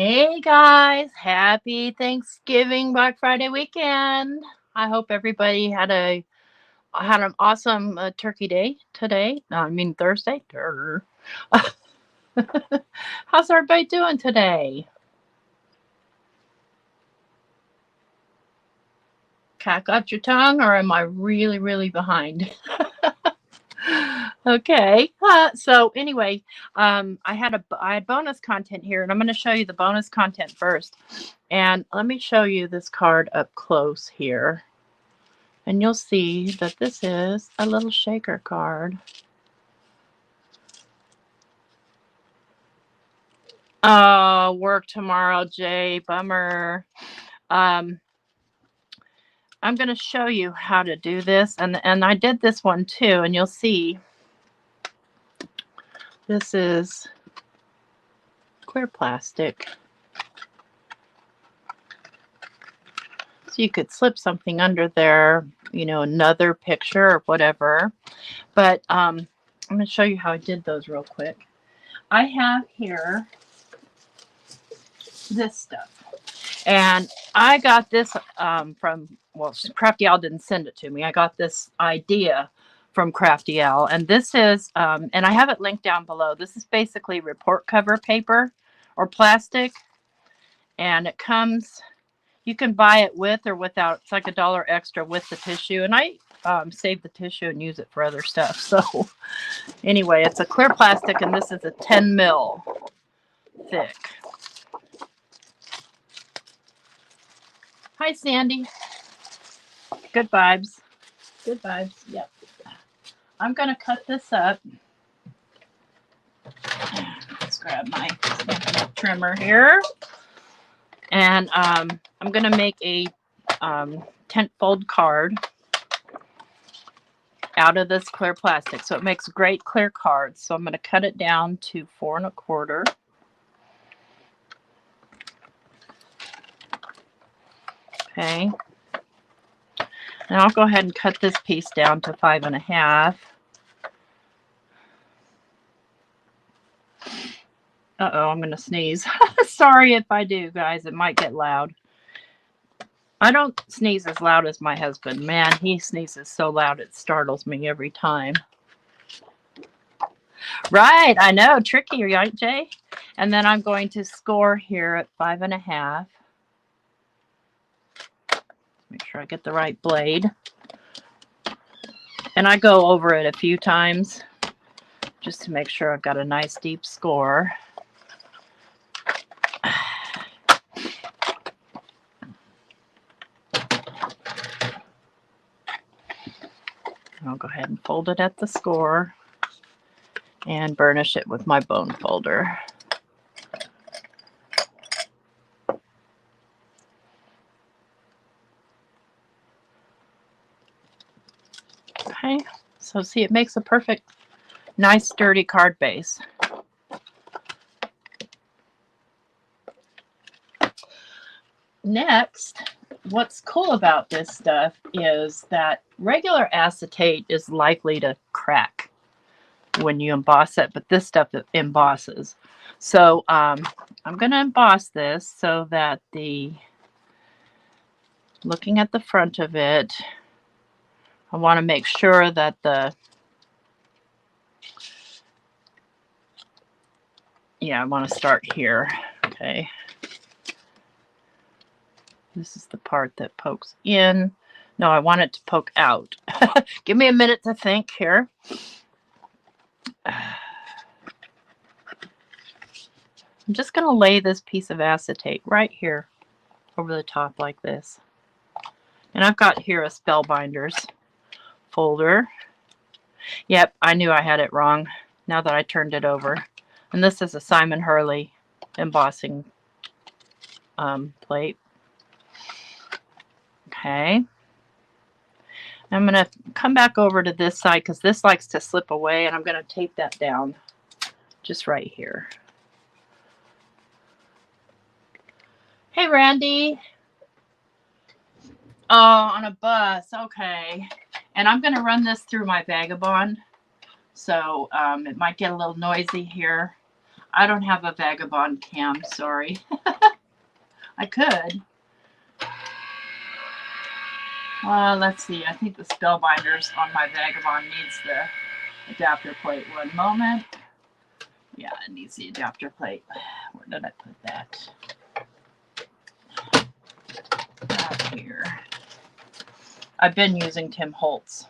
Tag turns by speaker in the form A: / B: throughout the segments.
A: Hey guys, happy Thanksgiving Black Friday weekend. I hope everybody had an awesome turkey day today. No, I mean Thursday. Durr. How's everybody doing today? Cat got your tongue, or am I really behind? Okay. So anyway, I had bonus content here, and I'm going to show you the bonus content first. And let me show you this card up close here. And you'll see that this is a little shaker card. Oh, work tomorrow, Jay. Bummer. Um, I'm going to show you how to do this. And I did this one too. And you'll see this is clear plastic. So you could slip something under there, another picture or whatever. But I'm going to show you how I did those real quick. I have here this stuff. And I got this Crafty Al didn't send it to me. I got this idea from Crafty Al. And this is, and I have it linked down below. This is basically report cover paper or plastic. And it comes, you can buy it with or without. It's like $1 extra with the tissue. And I save the tissue and use it for other stuff. So anyway, it's a clear plastic, and this is a 10 mil thick. Hi, Sandy. Good vibes. Good vibes. Yep. I'm going to cut this up. Let's grab my trimmer here. And I'm going to make a tent fold card out of this clear plastic. So it makes great clear cards. So I'm going to cut it down to 4 1/4. Okay. Now I'll go ahead and cut this piece down to 5 1/2. Uh-oh, I'm going to sneeze. Sorry if I do, guys. It might get loud. I don't sneeze as loud as my husband. Man, he sneezes so loud it startles me every time. Right, I know. Tricky, right, Jay? And then I'm going to score here at 5 1/2. Make sure I get the right blade. And I go over it a few times just to make sure I've got a nice deep score. I'll go ahead and fold it at the score and burnish it with my bone folder. Okay, so see, it makes a perfect, nice, sturdy card base. Next, what's cool about this stuff is that regular acetate is likely to crack when you emboss it, but this stuff embosses. So I'm going to emboss this so that looking at the front of it, I want to make sure that I want to start here. Okay. This is the part that pokes in. No, I want it to poke out. Give me a minute to think here. I'm just going to lay this piece of acetate right here over the top like this. And I've got here a Spellbinders folder. Yep, I knew I had it wrong now that I turned it over. And this is a Simon Hurley embossing plate. Okay. I'm going to come back over to this side because this likes to slip away, and I'm going to tape that down just right here. Hey, Randy. Oh, on a bus. Okay. And I'm going to run this through my Vagabond, so it might get a little noisy here. I don't have a Vagabond cam, sorry. I could. Let's see. I think the spellbinders on my Vagabond needs the adapter plate. One moment. Yeah, it needs the adapter plate. Where did I put that? Out here. I've been using Tim Holtz.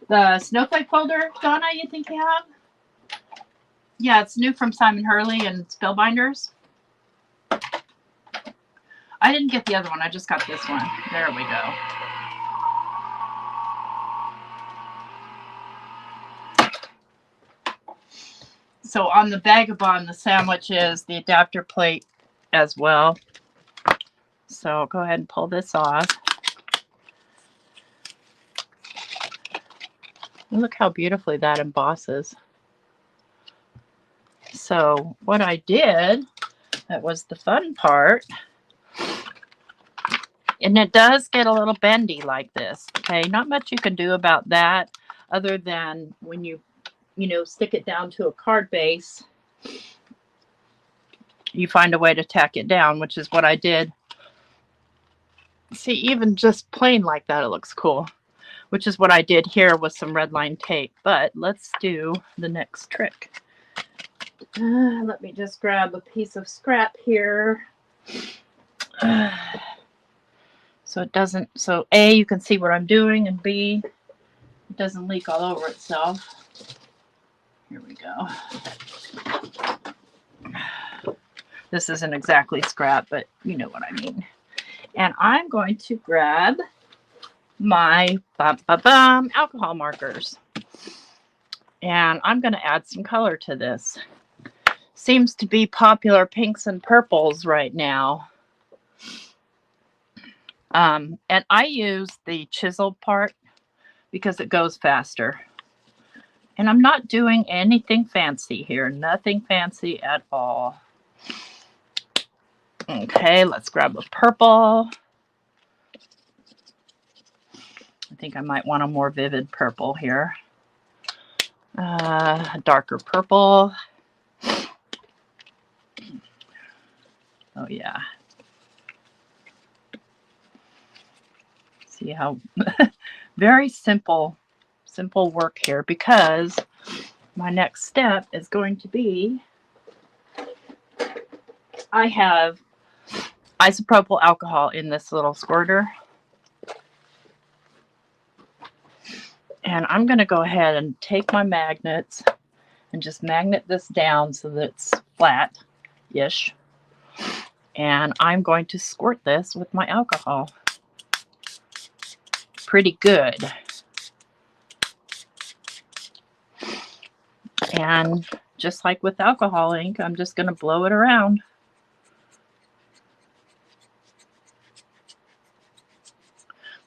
A: The snowflake folder, Donna, you think you have? Yeah, it's new from Simon Hurley and Spellbinders. I didn't get the other one. I just got this one. There we go. So on the Vagabond, the sandwich is the adapter plate as well. So go ahead and pull this off. And look how beautifully that embosses. So what I did, that was the fun part, and it does get a little bendy like this. Okay, not much you can do about that other than when you stick it down to a card base, you find a way to tack it down, which is what I did. See, even just plain like that, it looks cool, which is what I did here with some red line tape. But let's do the next trick. Let me just grab a piece of scrap here. So it doesn't, so A, you can see what I'm doing, and B, it doesn't leak all over itself. Here we go. This isn't exactly scrap, but you know what I mean. And I'm going to grab my alcohol markers. And I'm going to add some color to this. Seems to be popular pinks and purples right now. And I use the chiseled part because it goes faster. And I'm not doing anything fancy here. Nothing fancy at all. Okay, let's grab a purple. I think I might want a more vivid purple here. A darker purple. Oh, yeah. See how very simple work here, because my next step is going to be, I have isopropyl alcohol in this little squirter. And I'm going to go ahead and take my magnets and just magnet this down so that it's flat-ish. And I'm going to squirt this with my alcohol. Pretty good. And just like with alcohol ink, I'm just going to blow it around.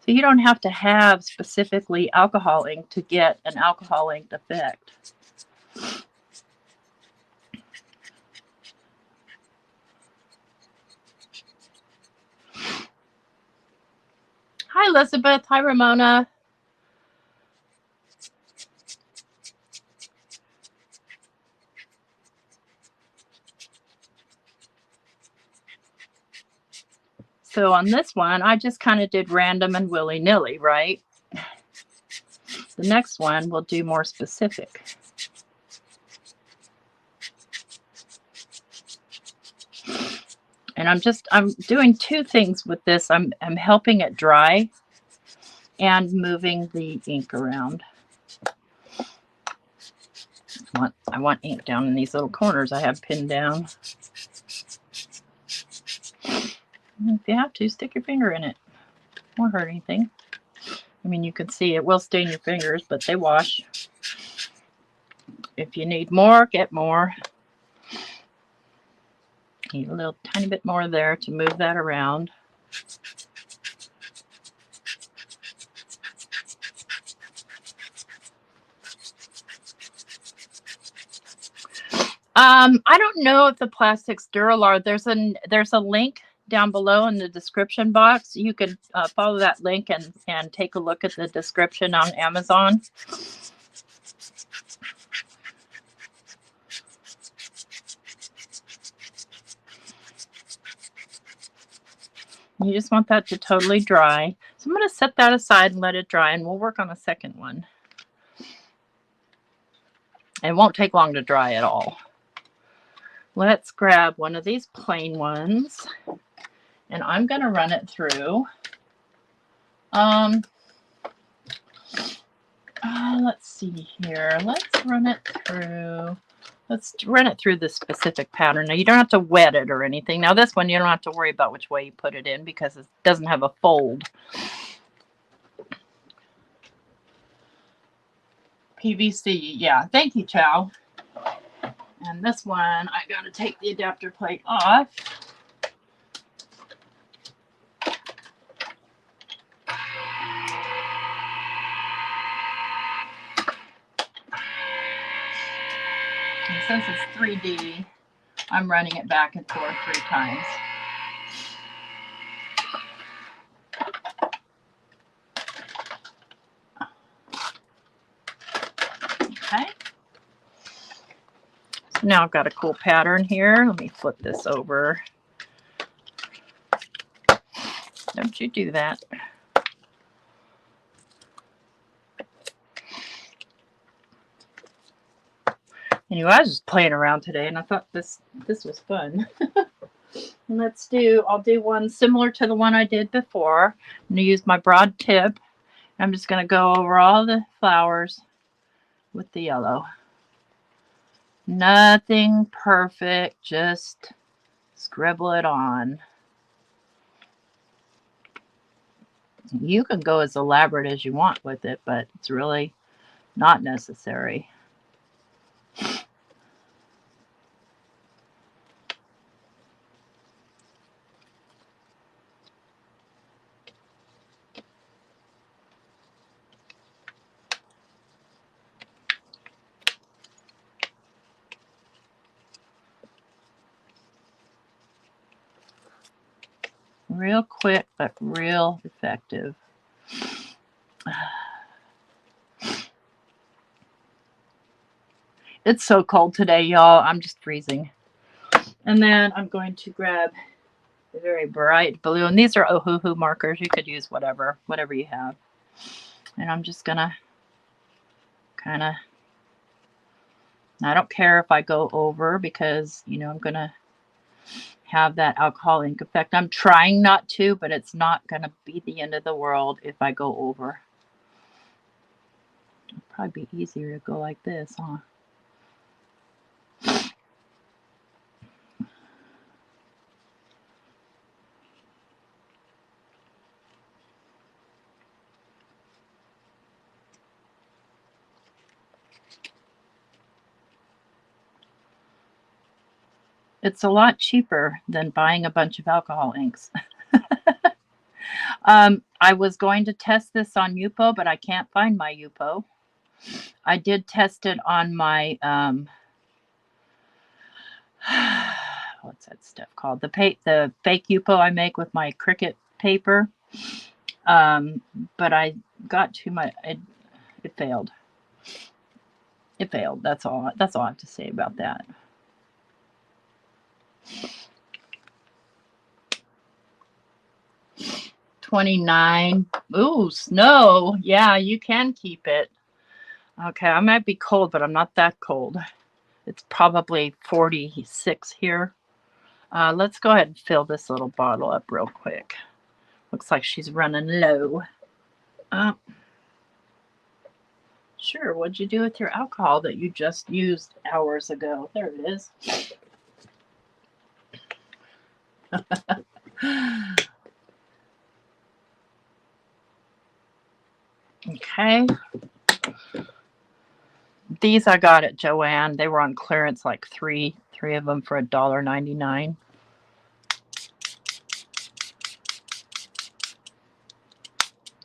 A: So you don't have to have specifically alcohol ink to get an alcohol ink effect. Hi, Elizabeth. Hi, Ramona. So on this one, I just kind of did random and willy-nilly, right? The next one we'll do more specific. And I'm doing two things with this. I'm helping it dry and moving the ink around. I want ink down in these little corners I have pinned down. If you have to, stick your finger in it. Won't hurt anything. I mean, you can see it will stain your fingers, but they wash. If you need more, get more. Need a little tiny bit more there to move that around. I don't know if the plastics Duralar, there's a link down below in the description box. You can follow that link and take a look at the description on Amazon. You just want that to totally dry. So I'm going to set that aside and let it dry, and we'll work on a second one. It won't take long to dry at all. Let's grab one of these plain ones, and I'm going to run it through. Let's see here. Let's run it through. Let's run it through this specific pattern. Now, you don't have to wet it or anything. Now, this one, you don't have to worry about which way you put it in because it doesn't have a fold. PVC, yeah. Thank you, Chow. And this one, I got to take the adapter plate off. And since it's 3D, I'm running it back and forth 3 times. Okay. So now I've got a cool pattern here. Let me flip this over. Don't you do that. Anyway, I was just playing around today, and I thought this was fun. I'll do one similar to the one I did before. I'm going to use my broad tip. I'm just going to go over all the flowers with the yellow. Nothing perfect, just scribble it on. You can go as elaborate as you want with it, but it's really not necessary. Real quick, but real effective. It's so cold today, y'all. I'm just freezing. And then I'm going to grab a very bright blue. And these are Ohuhu markers. You could use whatever you have. And I'm just going to kind of, I don't care if I go over because, you know, I'm going to have that alcohol ink effect. I'm trying not to, but it's not going to be the end of the world if I go over. It'll probably be easier to go like this, huh? It's a lot cheaper than buying a bunch of alcohol inks. I was going to test this on Yupo, but I can't find my Yupo. I did test it on my, what's that stuff called? The fake Yupo I make with my Cricut paper. But I got too much, it failed. It failed. That's all I have to say about that. $29. Ooh, snow. Yeah, you can keep it. Okay, I might be cold, but I'm not that cold. It's probably 46 here. Let's go ahead and fill this little bottle up real quick. Looks like she's running low. Sure, what'd you do with your alcohol that you just used hours ago? There it is. Okay. These I got at Joann. They were on clearance, like three of them for $1.99.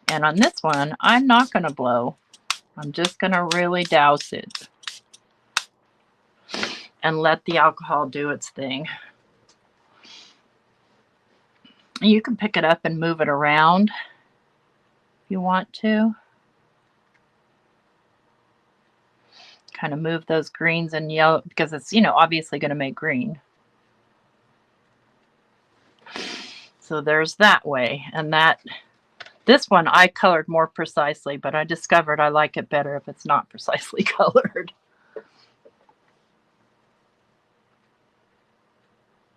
A: And on this one, I'm not going to blow. I'm just going to really douse it and let the alcohol do its thing. You can pick it up and move it around if you want to. Kind of move those greens and yellow because it's, you know, obviously going to make green. So there's that way. And this one I colored more precisely, but I discovered I like it better if it's not precisely colored.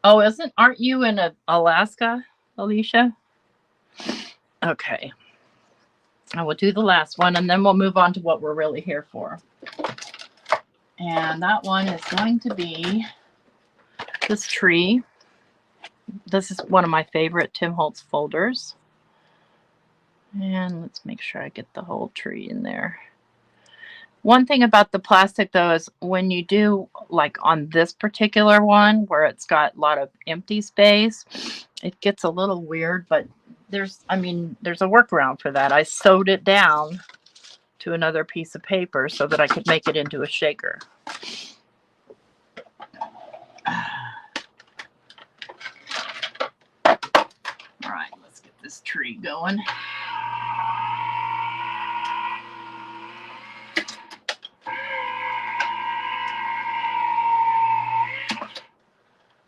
A: Oh, aren't you in Alaska, Alicia? Okay. I will do the last one and then we'll move on to what we're really here for. And that one is going to be this tree. This is one of my favorite Tim Holtz folders. And let's make sure I get the whole tree in there. One thing about the plastic though is when you do, like on this particular one where it's got a lot of empty space, it gets a little weird, but there's a workaround for that. I sewed it down to another piece of paper so that I could make it into a shaker. All right, let's get this tree going.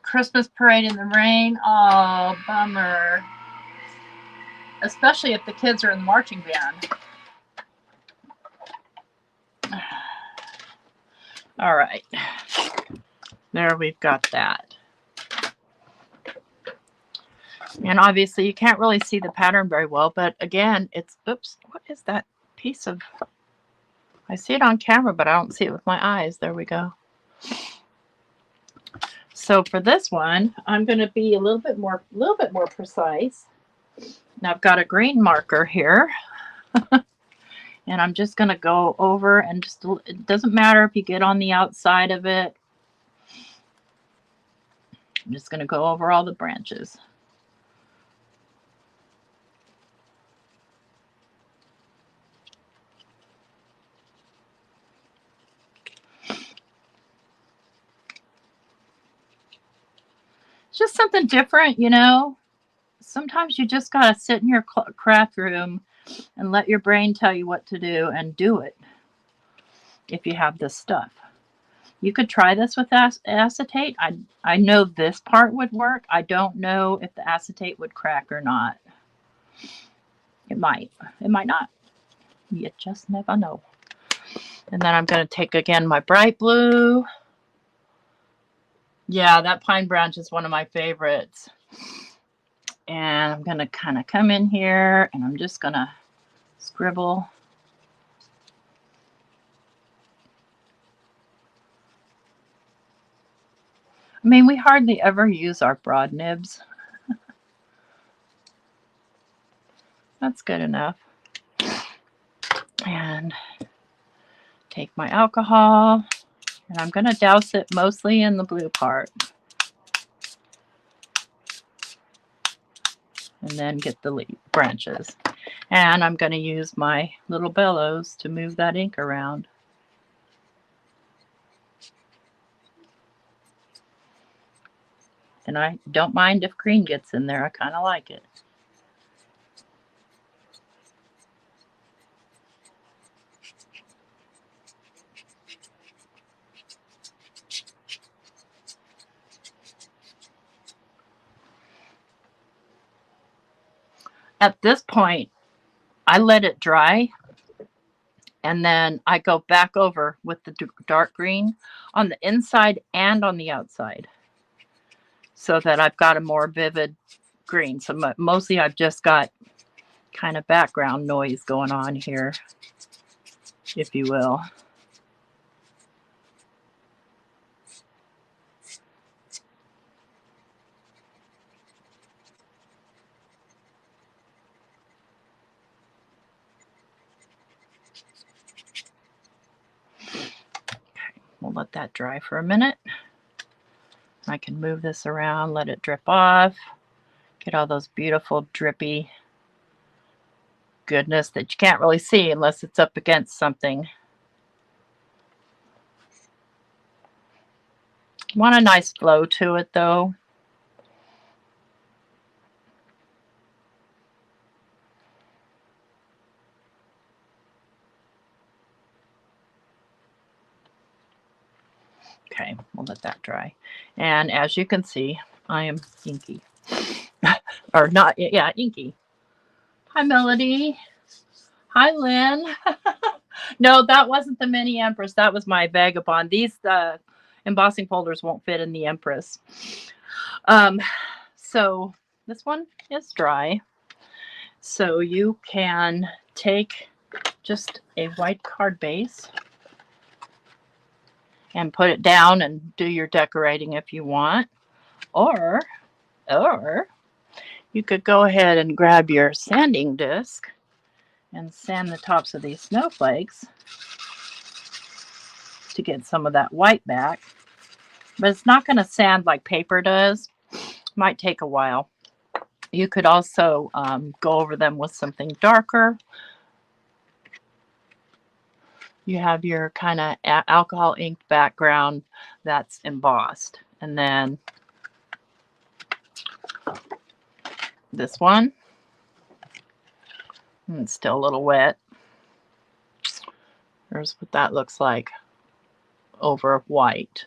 A: Christmas parade in the rain. Oh, bummer. Especially if the kids are in the marching band. All right. There, we've got that. And obviously you can't really see the pattern very well, but again, it's, oops, what is that piece of, I see it on camera, but I don't see it with my eyes. There we go. So for this one, I'm going to be a little bit more precise. Now I've got a green marker here. And I'm just going to go over and just, it doesn't matter if you get on the outside of it. I'm just going to go over all the branches. It's just something different, you know. Sometimes you just got to sit in your craft room and let your brain tell you what to do and do it if you have this stuff. You could try this with acetate. I know this part would work. I don't know if the acetate would crack or not. It might. It might not. You just never know. And then I'm going to take again my bright blue. Yeah, that pine branch is one of my favorites. And I'm going to kind of come in here and I'm just going to scribble. I mean, we hardly ever use our broad nibs. That's good enough. And take my alcohol and I'm going to douse it mostly in the blue part. And then get the branches. And I'm going to use my little bellows to move that ink around. And I don't mind if green gets in there. I kind of like it. At this point, I let it dry and then I go back over with the dark green on the inside and on the outside so that I've got a more vivid green. So mostly I've just got kind of background noise going on here, if you will. We'll let that dry for a minute. I can move this around, let it drip off, get all those beautiful drippy goodness that you can't really see unless it's up against something. Want a nice flow to it though. Okay, we'll let that dry. And as you can see, I am inky. Or not, yeah, inky. Hi, Melody. Hi, Lynn. No, that wasn't the mini Empress. That was my Vagabond. These embossing folders won't fit in the Empress. So this one is dry. So you can take just a white card base and put it down and do your decorating if you want. Or you could go ahead and grab your sanding disc and sand the tops of these snowflakes to get some of that white back. But it's not going to sand like paper does. Might take a while. You could also go over them with something darker. You have your kind of alcohol inked background that's embossed. And then this one. It's still a little wet. Here's what that looks like over white.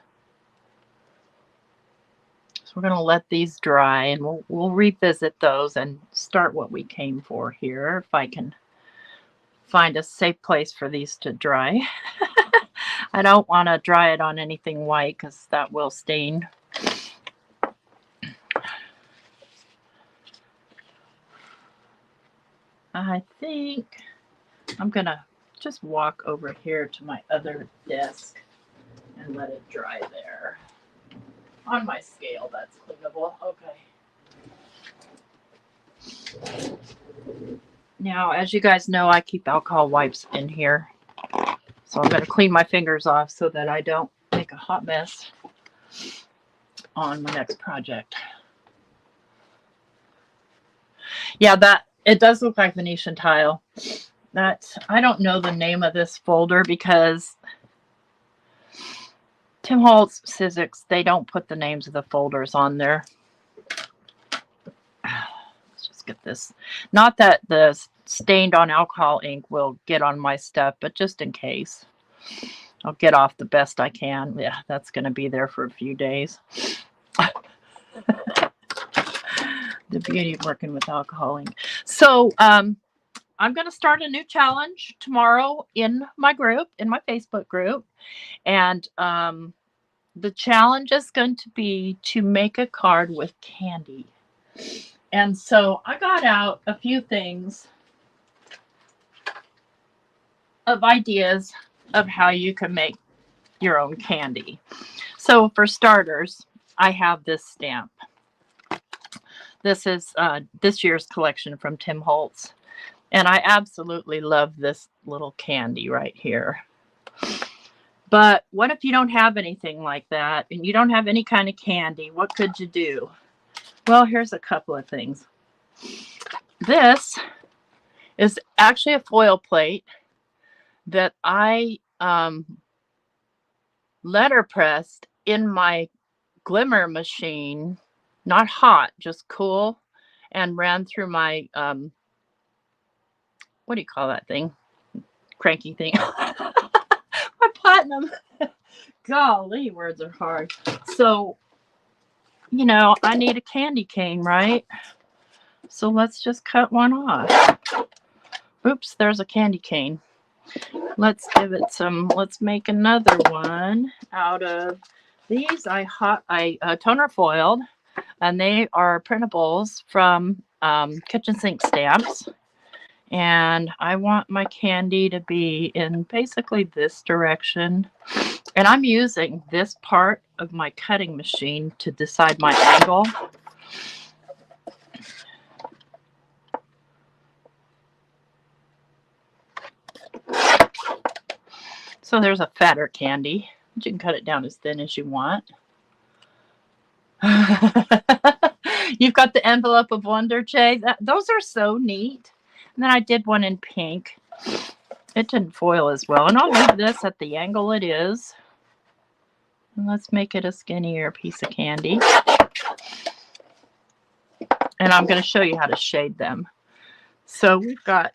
A: So we're going to let these dry, and we'll revisit those and start what we came for here, if I can find a safe place for these to dry. I don't want to dry it on anything white because that will stain. I think I'm going to just walk over here to my other desk and let it dry there. On my scale, that's cleanable. Okay. Now, as you guys know, I keep alcohol wipes in here. So I'm going to clean my fingers off so that I don't make a hot mess on my next project. Yeah, it does look like Venetian tile. I don't know the name of this folder because Tim Holtz Sizzix, they don't put the names of the folders on there. Let's just get this. Not that the stained on alcohol ink will get on my stuff, but just in case. I'll get off the best I can. Yeah, that's going to be there for a few days. The beauty of working with alcohol ink. So I'm going to start a new challenge tomorrow in my group, in my Facebook group. And the challenge is going to be to make a card with candy. And so I got out a few things of ideas of how you can make your own candy. So for starters, I have this stamp. This is this year's collection from Tim Holtz. And I absolutely love this little candy right here. But what if you don't have anything like that and you don't have any kind of candy? What could you do? Well, here's a couple of things. This is actually a foil plate that I letter pressed in my glimmer machine, not hot, just cool, and ran through my, what do you call that thing? Cranky thing. My platinum. Golly, words are hard. So, you know, I need a candy cane, right? So let's just cut one off. Oops, there's a candy cane. Let's give it some, let's make another one out of these. I toner foiled, and they are printables from kitchen sink stamps. And I want my candy to be in basically this direction. And I'm using this part of my cutting machine to decide my angle. So there's a fatter candy. You can cut it down as thin as you want. You've got the envelope of wonder, Jay. Those are so neat. And then I did one in pink. It didn't foil as well. And I'll leave this at the angle it is. And let's make it a skinnier piece of candy. And I'm going to show you how to shade them. So we've got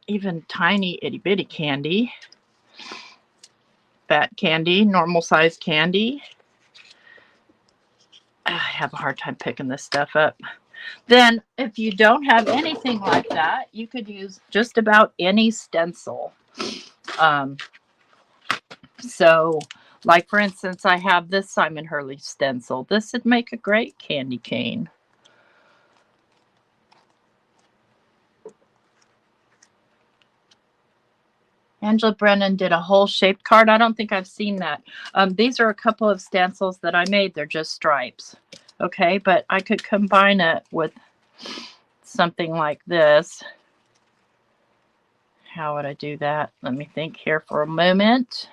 A: even tiny itty bitty candy. Fat candy, normal size candy. I have a hard time picking this stuff up. Then if you don't have anything like that, you could use just about any stencil. Um, so like for instance, I have this Simon Hurley stencil. This would make a great candy cane. Angela Brennan did a whole shaped card. I don't think I've seen that. These are a couple of stencils that I made. They're just stripes. Okay, but I could combine it with something like this. How would I do that? Let me think here for a moment.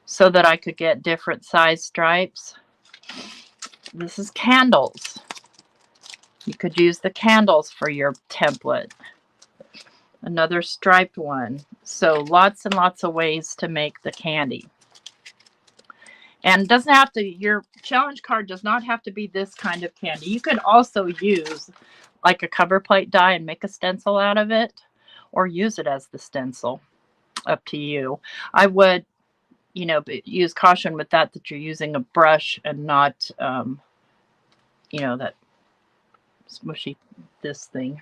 A: So that I could get different size stripes. This is candles. You could use the candles for your template. Another striped one. So lots and lots of ways to make the candy. And it doesn't have to, your challenge card does not have to be this kind of candy. You could also use like a cover plate die and make a stencil out of it, or use it as the stencil. Up to you. I would, you know, use caution with that you're using a brush and not, you know, that smushy, this thing.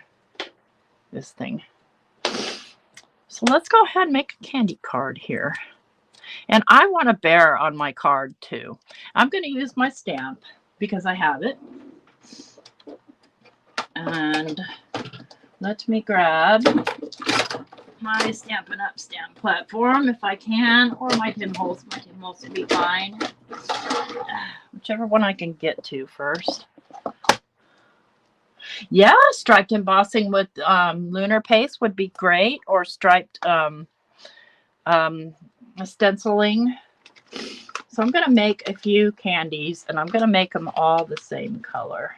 A: So let's go ahead and make a candy card here. And I want a bear on my card too. I'm going to use my stamp because I have it. And let me grab my Stampin' Up! Stamp platform if I can, or my pinholes. My pinholes would be fine. Whichever one I can get to first. Yeah, striped embossing with lunar paste would be great, or striped stenciling. So I'm going to make a few candies, and I'm going to make them all the same color.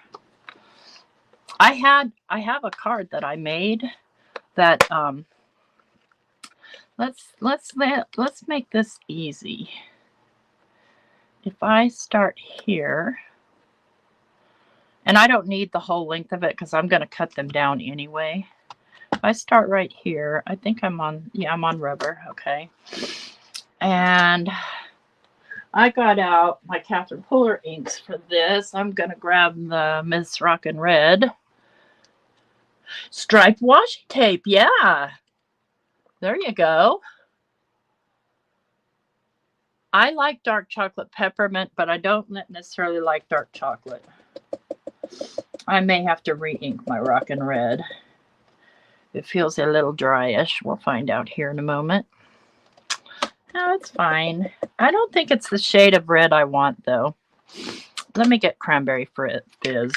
A: I have a card that I made that let's make this easy. If I start here, and I don't need the whole length of it because I'm going to cut them down anyway. If I start right here, I think I'm on, yeah, I'm on rubber, okay. And I got out my Catherine Puller inks for this. I'm going to grab the Miss Rockin' Red. Striped washi tape, yeah. There you go. I like dark chocolate peppermint, but I don't necessarily like dark chocolate. I may have to re-ink my Rockin' Red. It feels a little dryish. We'll find out here in a moment. No, it's fine. I don't think it's the shade of red I want, though. Let me get Cranberry Fizz.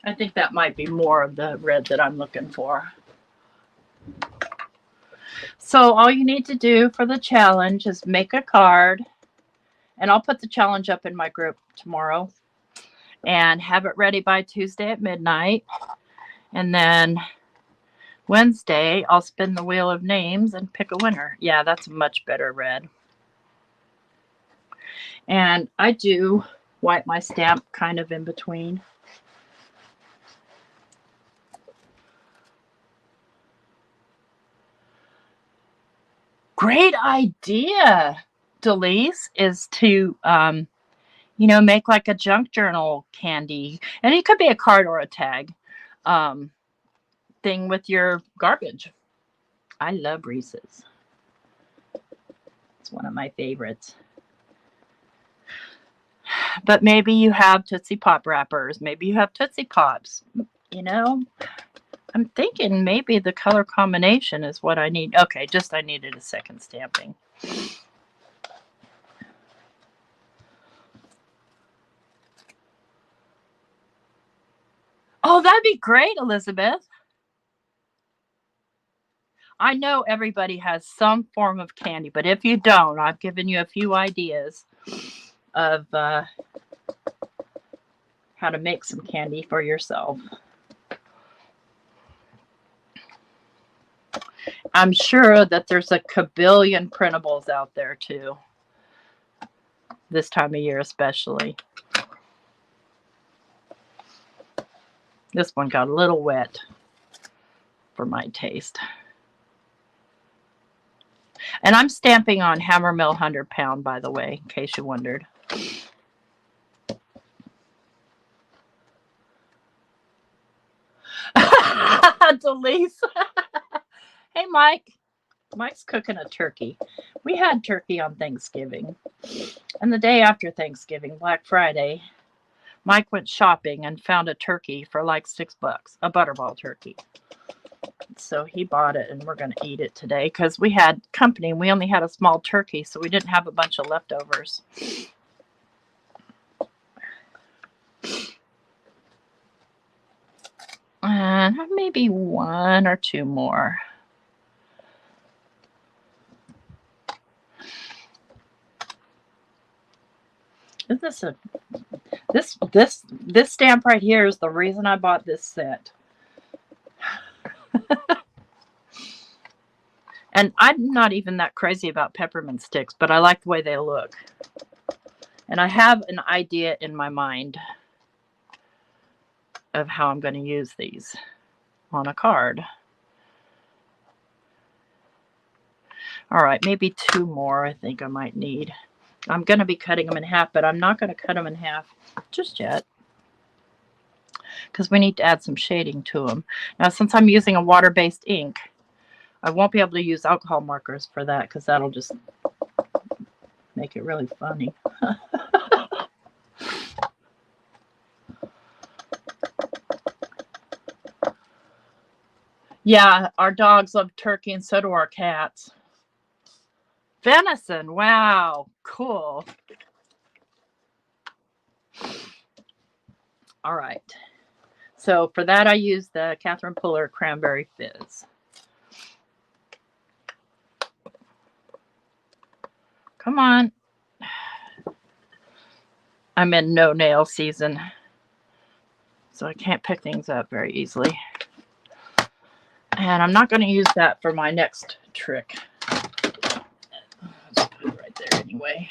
A: I think that might be more of the red that I'm looking for. So all you need to do for the challenge is make a card, and I'll put the challenge up in my group tomorrow, and have it ready by Tuesday at midnight. And then Wednesday, I'll spin the wheel of names and pick a winner. Yeah, that's a much better red. And I do wipe my stamp kind of in between. Great idea, Delise, is to, you know, make like a junk journal candy. And it could be a card or a tag thing with your garbage. I love Reese's. It's one of my favorites. But maybe you have Tootsie Pop wrappers. Maybe you have Tootsie Pops. You know, I'm thinking maybe the color combination is what I need. Okay, just I needed a second stamping. Oh, that'd be great, Elizabeth. I know everybody has some form of candy, but if you don't, I've given you a few ideas of how to make some candy for yourself. I'm sure that there's a kabillion printables out there too. This time of year especially. This one got a little wet for my taste. And I'm stamping on Hammer Mill 100 pound, by the way, in case you wondered. Delise. Hey, Mike. Mike's cooking a turkey. We had turkey on Thanksgiving. And the day after Thanksgiving, Black Friday, Mike went shopping and found a turkey for like $6, a butterball turkey. So he bought it, and we're going to eat it today because we had company. We only had a small turkey, so we didn't have a bunch of leftovers. And maybe 1 or 2 more. Is this stamp right here is the reason I bought this set. And I'm not even that crazy about peppermint sticks, but I like the way they look. And I have an idea in my mind of how I'm going to use these on a card. All right, maybe 2 more I think I might need. I'm going to be cutting them in half, but I'm not going to cut them in half just yet because we need to add some shading to them. Now, since I'm using a water-based ink, I won't be able to use alcohol markers for that because that'll just make it really funny. Yeah, our dogs love turkey and so do our cats. Venison, wow, cool. All right. So for that, I use the Catherine Puller Cranberry Fizz. Come on. I'm in no nail season, so I can't pick things up very easily. And I'm not going to use that for my next trick. Let's put it right there anyway.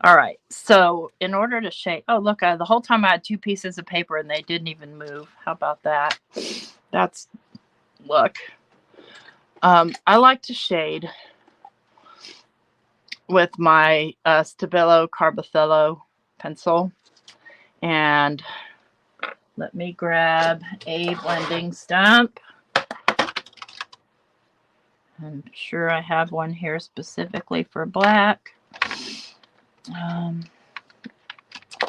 A: All right, so in order to shade, oh look, the whole time I had 2 pieces of paper and they didn't even move. How about that? That's luck. I like to shade with my Stabilo Carbothello pencil. And let me grab a blending stump. I'm sure I have one here specifically for black. I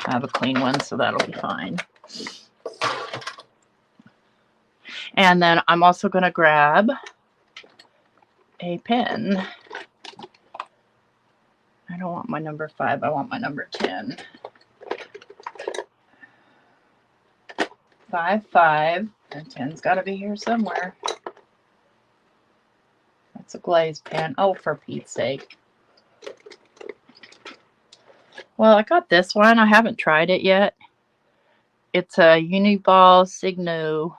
A: have a clean one, so that'll be fine. And then I'm also going to grab a pen. I don't want my number 5. I want my number 10. 5, 5, and 10's got to be here somewhere. That's a glaze pen. Oh, for Pete's sake. Well, I got this one. I haven't tried it yet. It's a Uniball Signo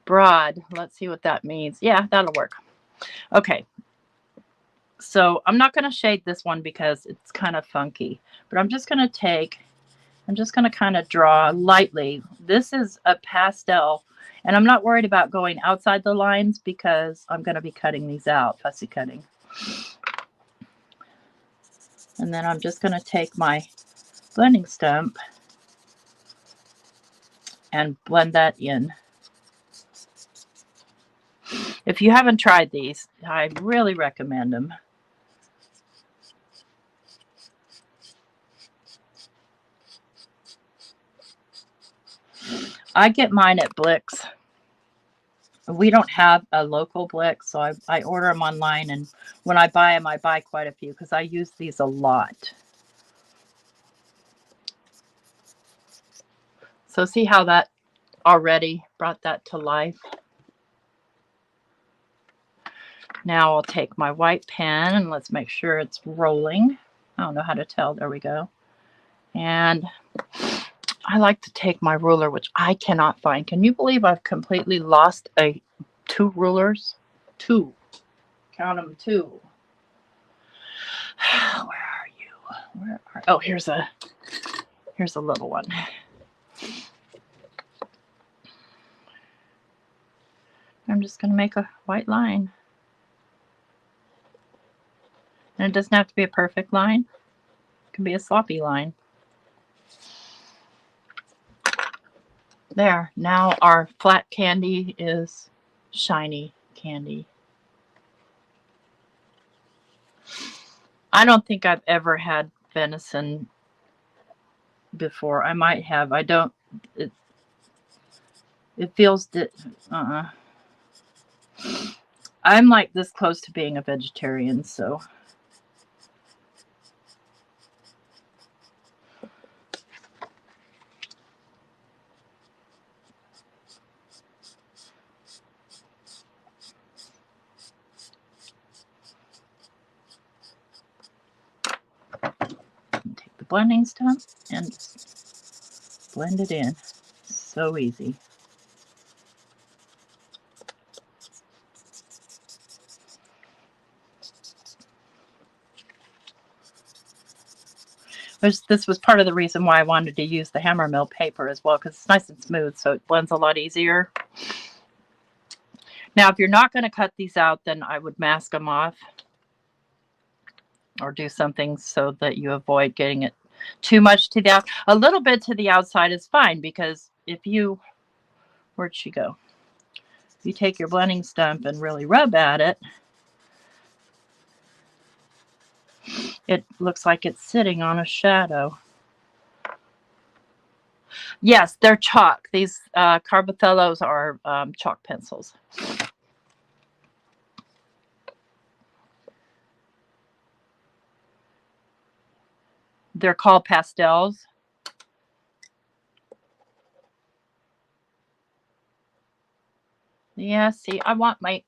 A: Broad. Let's see what that means. Yeah, that'll work. Okay. So I'm not going to shade this one because it's kind of funky. But I'm just going to kind of draw lightly. This is a pastel. And I'm not worried about going outside the lines because I'm going to be cutting these out, fussy cutting. And then I'm just going to take my blending stump and blend that in. If you haven't tried these, I really recommend them. I get mine at Blick's. We don't have a local Blick's, so I order them online, and when I buy them, I buy quite a few because I use these a lot. So see how that already brought that to life? Now I'll take my white pen and let's make sure it's rolling. I don't know how to tell. There we go. And I like to take my ruler, which I cannot find. Can you believe I've completely lost 2 rulers? 2. Count them, 2. Where are you? Oh, here's a little one. I'm just going to make a white line. And it doesn't have to be a perfect line. It can be a sloppy line. There. Now our flat candy is shiny candy. I don't think I've ever had venison before. I might have. I don't. It feels I'm like this close to being a vegetarian, so. Take the blending stuff and just blend it in. So easy. This was part of the reason why I wanted to use the hammer mill paper as well, because it's nice and smooth, so it blends a lot easier. Now, if you're not going to cut these out, then I would mask them off or do something so that you avoid getting it too much to the outside. A little bit to the outside is fine, because if you, where'd she go? If you take your blending stump and really rub at it, it looks like it's sitting on a shadow. Yes, they're chalk. These Carbothellos are chalk pencils. They're called pastels. Yeah, see, I want my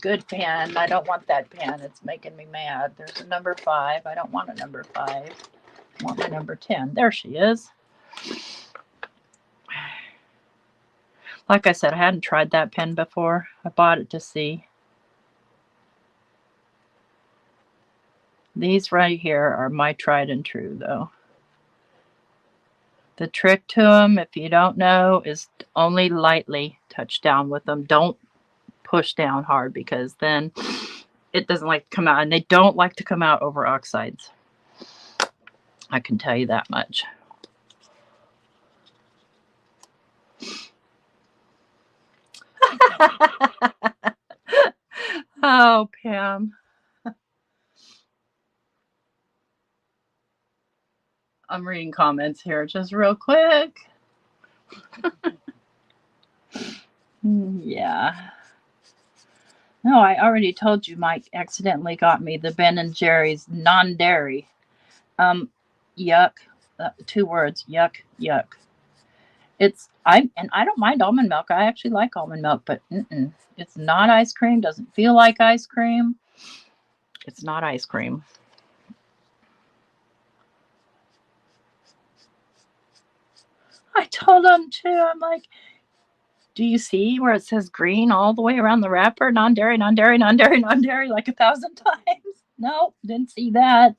A: good pen. I don't want that pen. It's making me mad. There's a number 5. I don't want a number 5. I want my number 10. There she is. Like I said, I hadn't tried that pen before. I bought it to see. These right here are my tried and true, though. The trick to them, if you don't know, is only lightly touch down with them. Don't push down hard, because then it doesn't like to come out, and they don't like to come out over oxides. I can tell you that much. Oh, Pam. I'm reading comments here just real quick. Yeah. No, I already told you Mike accidentally got me the Ben & Jerry's non-dairy. Yuck. 2 words. Yuck, yuck. I don't mind almond milk. I actually like almond milk, but it's not ice cream. Doesn't feel like ice cream. It's not ice cream. I told him too. I'm like, do you see where it says green all the way around the wrapper? Non-dairy, non-dairy, non-dairy, non-dairy, like 1,000 times. No, didn't see that.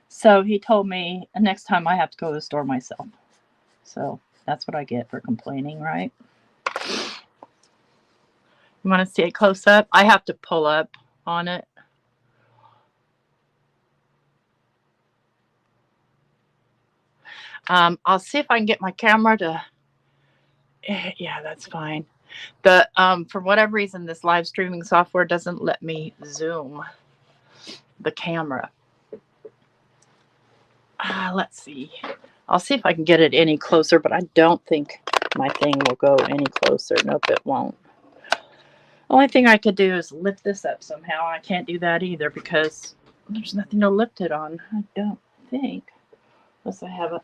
A: So he told me next time I have to go to the store myself. So that's what I get for complaining, right? You want to see it close up? I have to pull up on it. I'll see if I can get my camera to. Yeah, that's fine. The for whatever reason, this live streaming software doesn't let me zoom the camera. Let's see. I'll see if I can get it any closer, but I don't think my thing will go any closer. Nope, it won't. Only thing I could do is lift this up somehow. I can't do that either because there's nothing to lift it on. I don't think. Unless I have a.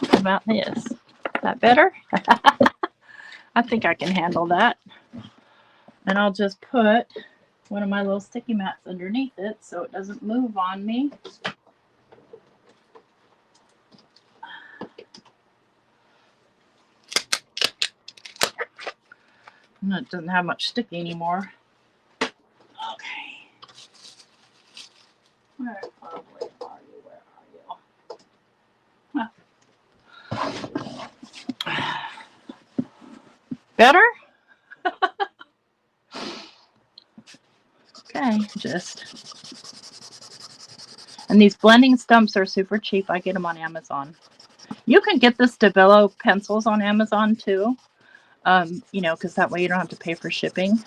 A: How about this? Is that better? I think I can handle that. And I'll just put one of my little sticky mats underneath it so it doesn't move on me. And it doesn't have much sticky anymore. Okay. Where are you? Where are you? Better? Okay, and these blending stumps are super cheap. I get them on Amazon. You can get the Stabilo pencils on Amazon too. You know, because that way you don't have to pay for shipping.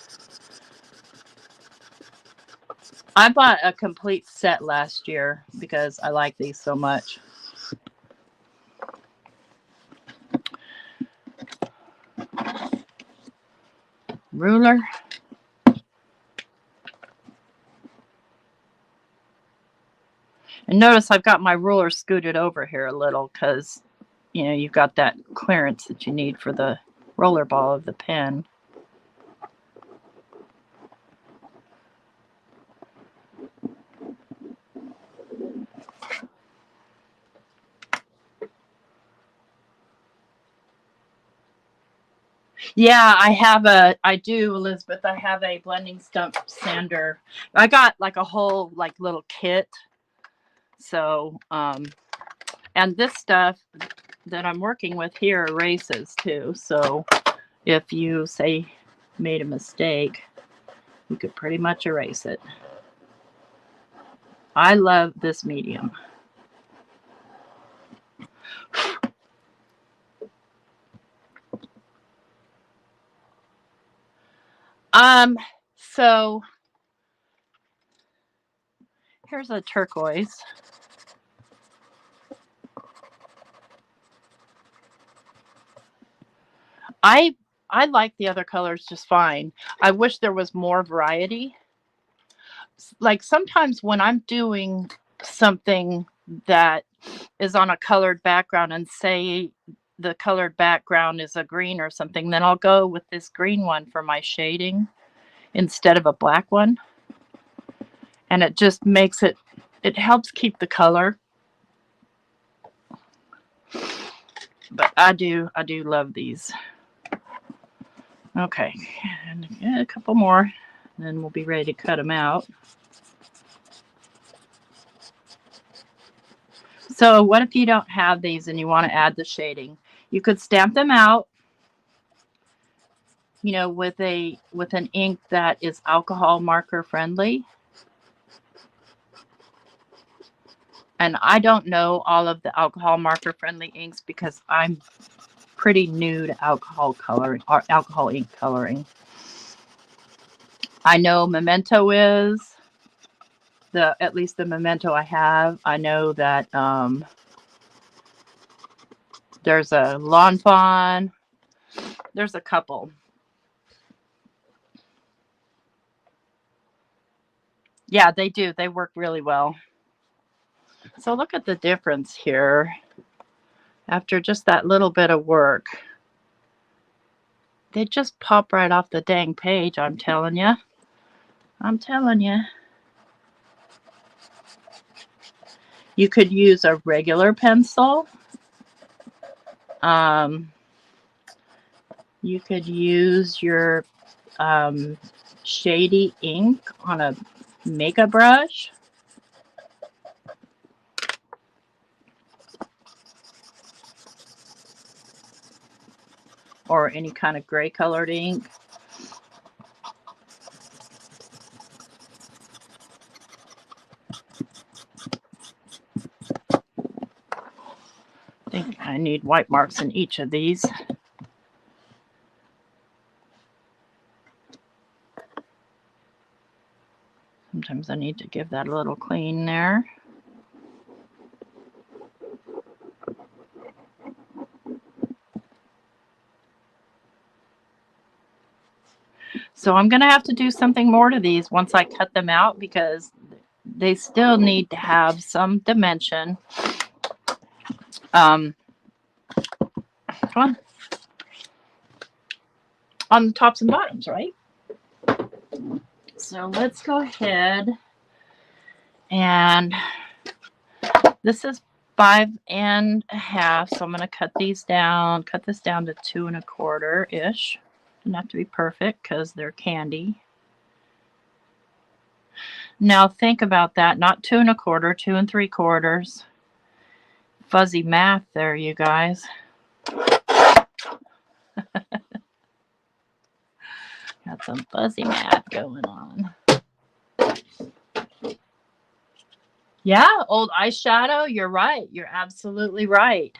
A: I bought a complete set last year because I like these so much. Ruler. And notice I've got my ruler scooted over here a little because, you know, you've got that clearance that you need for the roller ball of the pen. Yeah, I do, Elizabeth. I have a blending stump sander. I got like a whole like little kit. So, and this stuff that I'm working with here erases too. So if you say made a mistake, you could pretty much erase it. I love this medium. So here's a turquoise. I like the other colors just fine. I wish there was more variety. Like sometimes when I'm doing something that is on a colored background and say the colored background is a green or something, then I'll go with this green one for my shading instead of a black one. And it just makes it helps keep the color. But I do love these. Okay, and a couple more, then we'll be ready to cut them out. So what if you don't have these and you want to add the shading? You could stamp them out, you know, with an ink that is alcohol marker friendly. And I don't know all of the alcohol marker friendly inks because I'm pretty new to alcohol coloring or alcohol ink coloring. I know Memento is at least the Memento I have. I know that there's a Lawn Fawn. There's a couple. Yeah, they do. They work really well. So look at the difference here. After just that little bit of work, they just pop right off the dang page, I'm telling you. I'm telling you. You could use a regular pencil. You could use your shady ink on a makeup brush. Or any kind of gray colored ink. I think I need white marks in each of these. Sometimes I need to give that a little clean there. So I'm going to have to do something more to these once I cut them out because they still need to have some dimension. Come on the tops and bottoms, right? So let's go ahead and this is 5 1/2. So I'm going to cut this down to 2 1/4 ish. Doesn't have to be perfect because they're candy. Now think about that. Not 2 1/4, 2 3/4. Fuzzy math there, you guys. Got some fuzzy math going on. Yeah, old eyeshadow. You're right. You're absolutely right.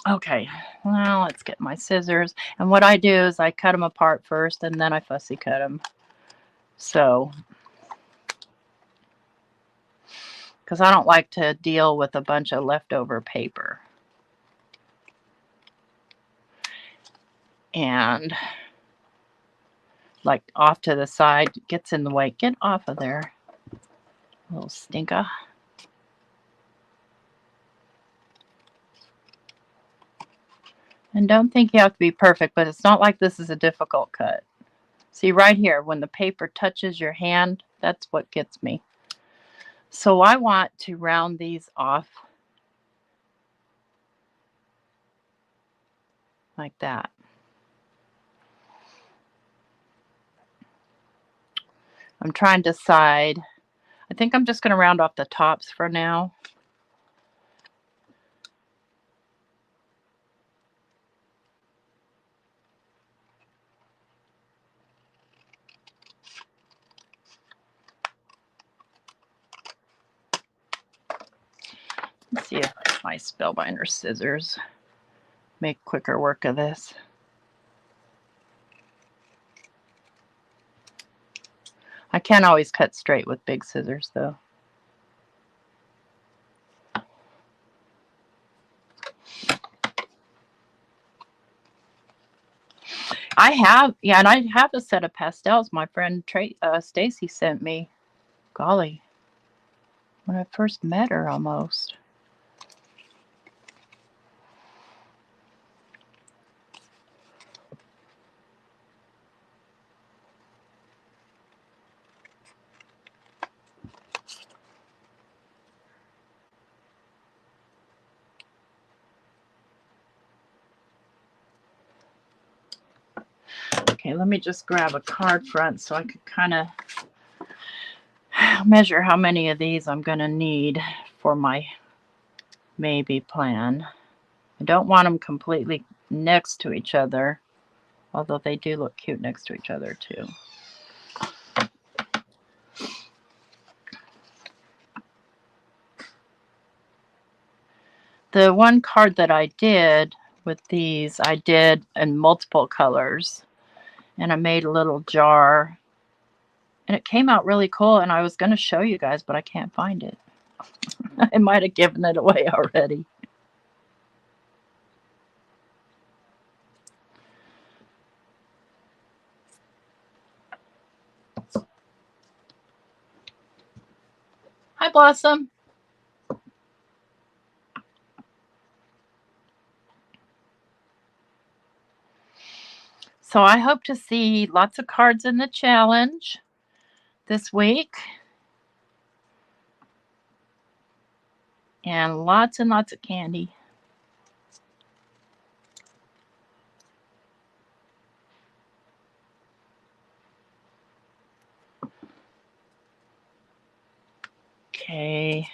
A: Okay, well, let's get my scissors. And what I do is I cut them apart first and then I fussy cut them. So, because I don't like to deal with a bunch of leftover paper. And like off to the side, gets in the way. Get off of there, little stinker. And don't think you have to be perfect, but it's not like this is a difficult cut. See right here, when the paper touches your hand, that's what gets me. So I want to round these off like that. I'm trying to decide. I think I'm just going to round off the tops for now. Let's see if my Spellbinder scissors make quicker work of this. I can't always cut straight with big scissors though. And I have a set of pastels my friend Stacy sent me. Golly, when I first met her almost. Okay, let me just grab a card front so I could kind of measure how many of these I'm going to need for my maybe plan. I don't want them completely next to each other, although they do look cute next to each other too. The one card that I did with these, I did in multiple colors, and I made a little jar, and it came out really cool, and I was going to show you guys, but I can't find it. I might have given it away already. Hi, Blossom. So I hope to see lots of cards in the challenge this week. And lots of candy. Okay.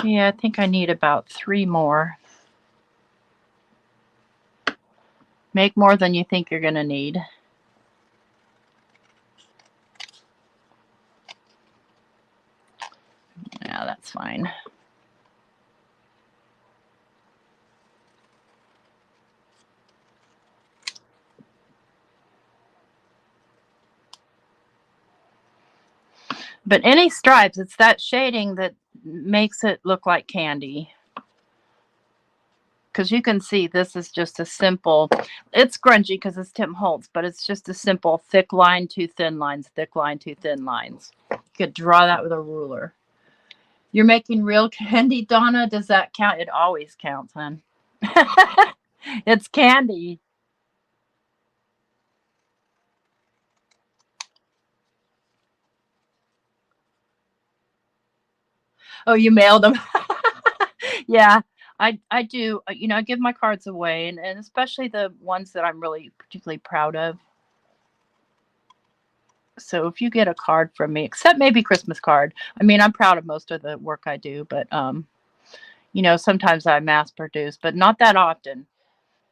A: Yeah, I think I need about 3 more. Make more than you think you're going to need. Yeah, that's fine. But any stripes, it's that shading that makes it look like candy. Because you can see this is just a simple, it's grungy because it's Tim Holtz, but it's just a simple thick line, 2 thin lines, thick line, 2 thin lines. You could draw that with a ruler. You're making real candy, Donna? Does that count? It always counts, hon. It's candy. Oh, you mailed them. Yeah, I do. You know, I give my cards away, and especially the ones that I'm really particularly proud of. So if you get a card from me, except maybe Christmas card, I mean, I'm proud of most of the work I do, but you know, sometimes I mass produce, but not that often.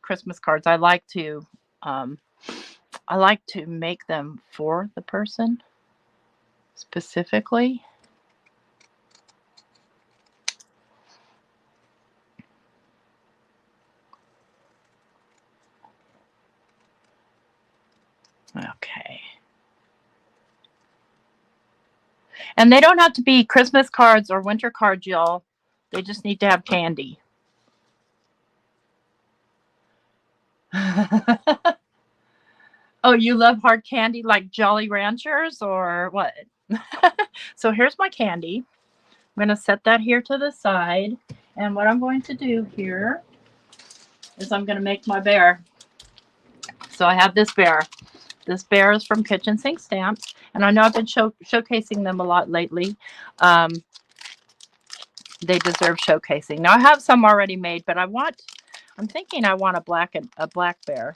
A: Christmas cards, I like to I like to make them for the person specifically. Okay. And they don't have to be Christmas cards or winter cards, y'all. They just need to have candy. Oh, you love hard candy like Jolly Ranchers or what? So here's my candy. I'm going to set that here to the side. And what I'm going to do here is I'm going to make my bear. So I have this bear. This bear is from Kitchen Sink Stamps. And I know I've been showcasing them a lot lately. They deserve showcasing. Now I have some already made, but I'm thinking I want a black bear.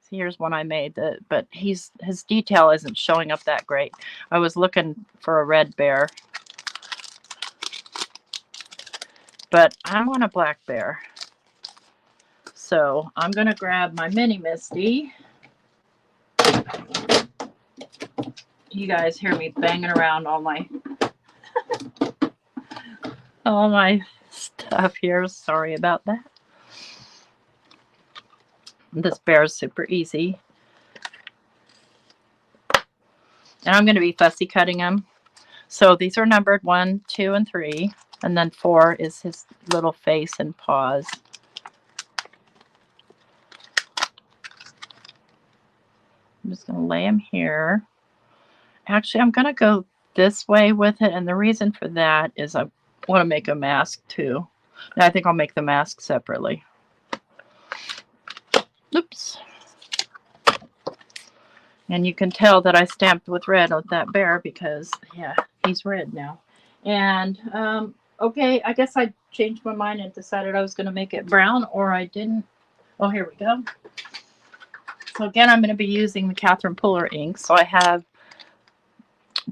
A: So here's one I made, but his detail isn't showing up that great. I was looking for a red bear, but I want a black bear. So I'm gonna grab my mini Misty. You guys hear me banging around all my stuff here. Sorry about that. This bear is super easy. And I'm going to be fussy cutting them. So these are numbered 1, 2, and 3. And then 4 is his little face and paws. I'm just going to lay him here. Actually, I'm going to go this way with it. And the reason for that is I want to make a mask too. And I think I'll make the mask separately. Oops. And you can tell that I stamped with red on that bear because, yeah, he's red now. And, okay, I guess I changed my mind and decided I was going to make it brown, or I didn't. Oh, here we go. So again, I'm going to be using the Catherine Puller ink. So I have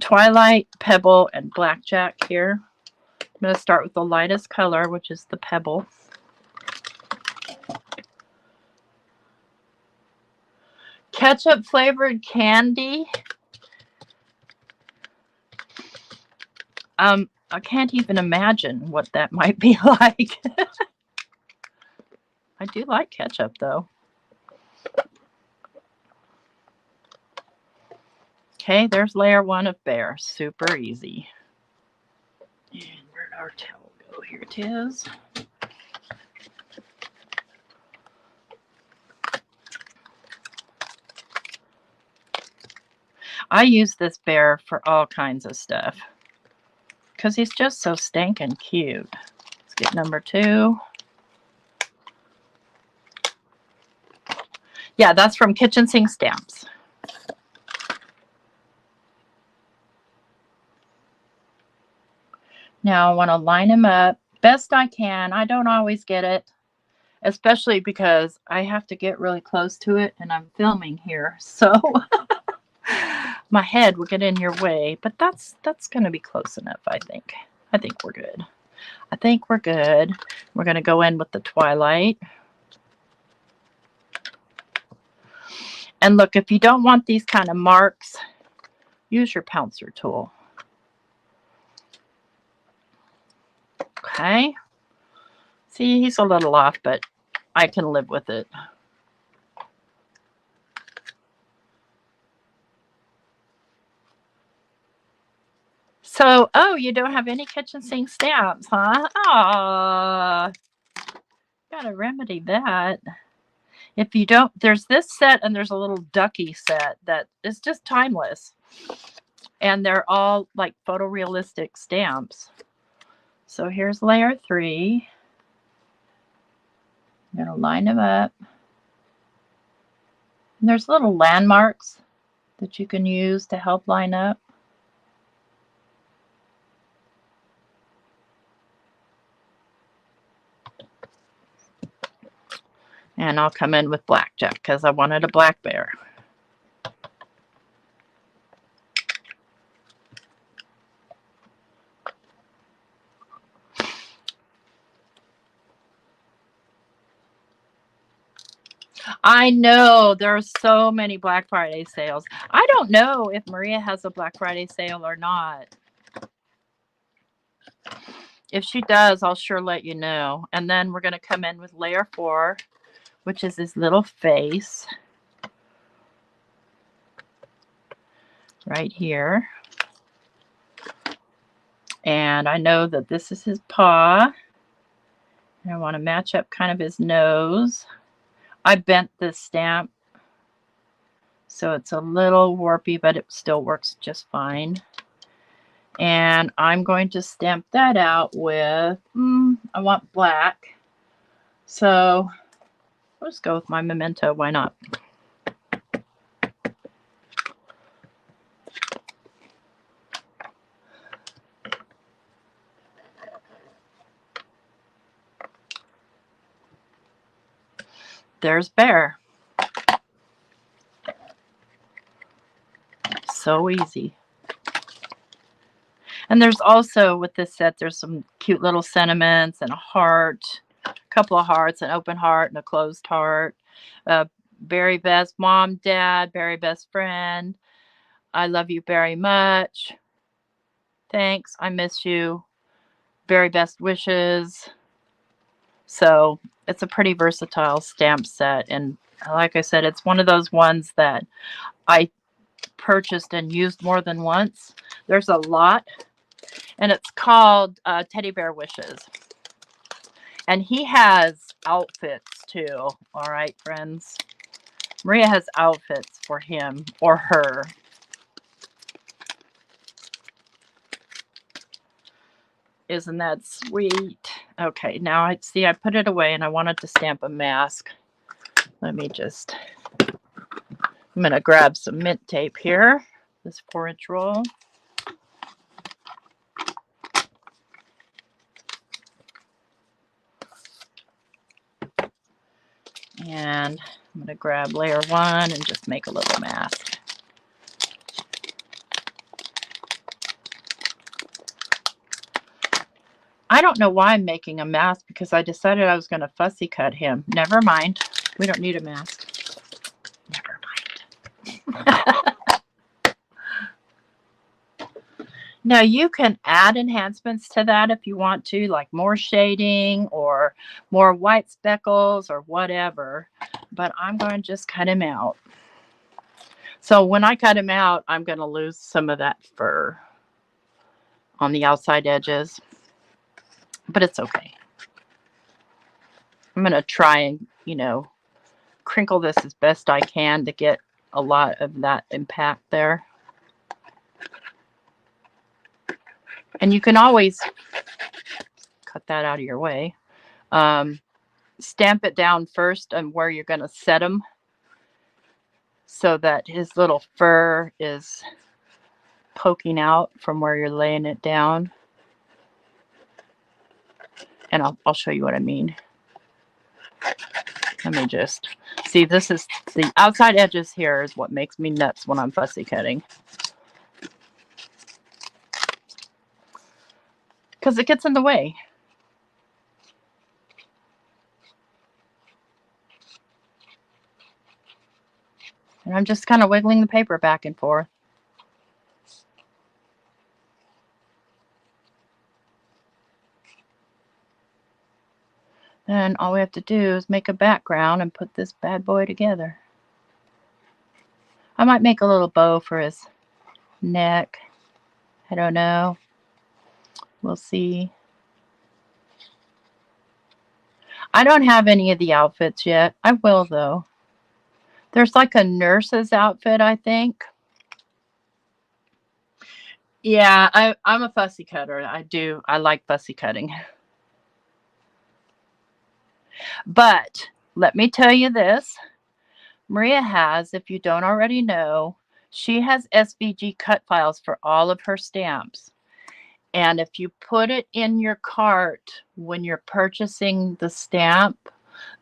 A: Twilight, Pebble, and Blackjack here. I'm going to start with the lightest color, which is the Pebble. Ketchup flavored candy. I can't even imagine what that might be like. I do like ketchup though. Okay, there's layer 1 of bear. Super easy. And where'd our towel go? Here it is. I use this bear for all kinds of stuff because he's just so stinking cute. Let's get number 2. Yeah, that's from Kitchen Sink Stamps. Now I want to line him up best I can. I don't always get it, especially because I have to get really close to it and I'm filming here. So my head will get in your way, but that's going to be close enough, I think. I think we're good. I think we're good. We're going to go in with the Twilight. And look, if you don't want these kind of marks, use your pouncer tool. Okay. See, he's a little off, but I can live with it. So, oh, you don't have any Kitchen Sink Stamps, huh? Aw. Gotta remedy that. If you don't, there's this set and there's a little ducky set that is just timeless. And they're all like photorealistic stamps. So here's layer 3. I'm going to line them up. And there's little landmarks that you can use to help line up. And I'll come in with Blackjack because I wanted a black bear. I know there are so many Black Friday sales. I don't know if Maria has a Black Friday sale or not. If she does, I'll sure let you know. And then we're going to come in with layer 4, which is his little face right here. And I know that this is his paw. And I want to match up kind of his nose. I bent this stamp, so it's a little warpy, but it still works just fine. And I'm going to stamp that out with, I want black. So let's go with my Memento. Why not? There's Bear. So easy. And there's also, with this set, there's some cute little sentiments and a heart, a couple of hearts, an open heart and a closed heart. Very best mom, dad, very best friend. I love you very much. Thanks. I miss you. Very best wishes. So it's a pretty versatile stamp set. And like I said, it's one of those ones that I purchased and used more than once. There's a lot. And it's called Teddy Bear Wishes. And he has outfits too. All right, friends. Maria has outfits for him or her. Isn't that sweet? Okay, now I see I put it away and I wanted to stamp a mask. Let me just, I'm going to grab some mint tape here, this 4-inch roll. And I'm going to grab layer 1 and just make a little mask. I don't know why I'm making a mask because I decided I was going to fussy cut him. Never mind. We don't need a mask. Never mind. Now you can add enhancements to that if you want to, like more shading or more white speckles or whatever. But I'm going to just cut him out. So when I cut him out, I'm going to lose some of that fur on the outside edges. But it's okay. I'm going to try and, crinkle this as best I can to get a lot of that impact there. And you can always cut that out of your way. Stamp it down first on where you're going to set him so that his little fur is poking out from where you're laying it down. And I'll show you what I mean. Let me just see, this is the outside edges here is what makes me nuts when I'm fussy cutting. Because it gets in the way. And I'm just kind of wiggling the paper back and forth. Then all we have to do is make a background and put this bad boy together. I might make a little bow for his neck. I don't know. We'll see. I don't have any of the outfits yet. I will, though. There's like a nurse's outfit, I think. Yeah, I'm a fussy cutter. I like fussy cutting. But let me tell you this. Maria has, if you don't already know, she has SVG cut files for all of her stamps. And if you put it in your cart when you're purchasing the stamp,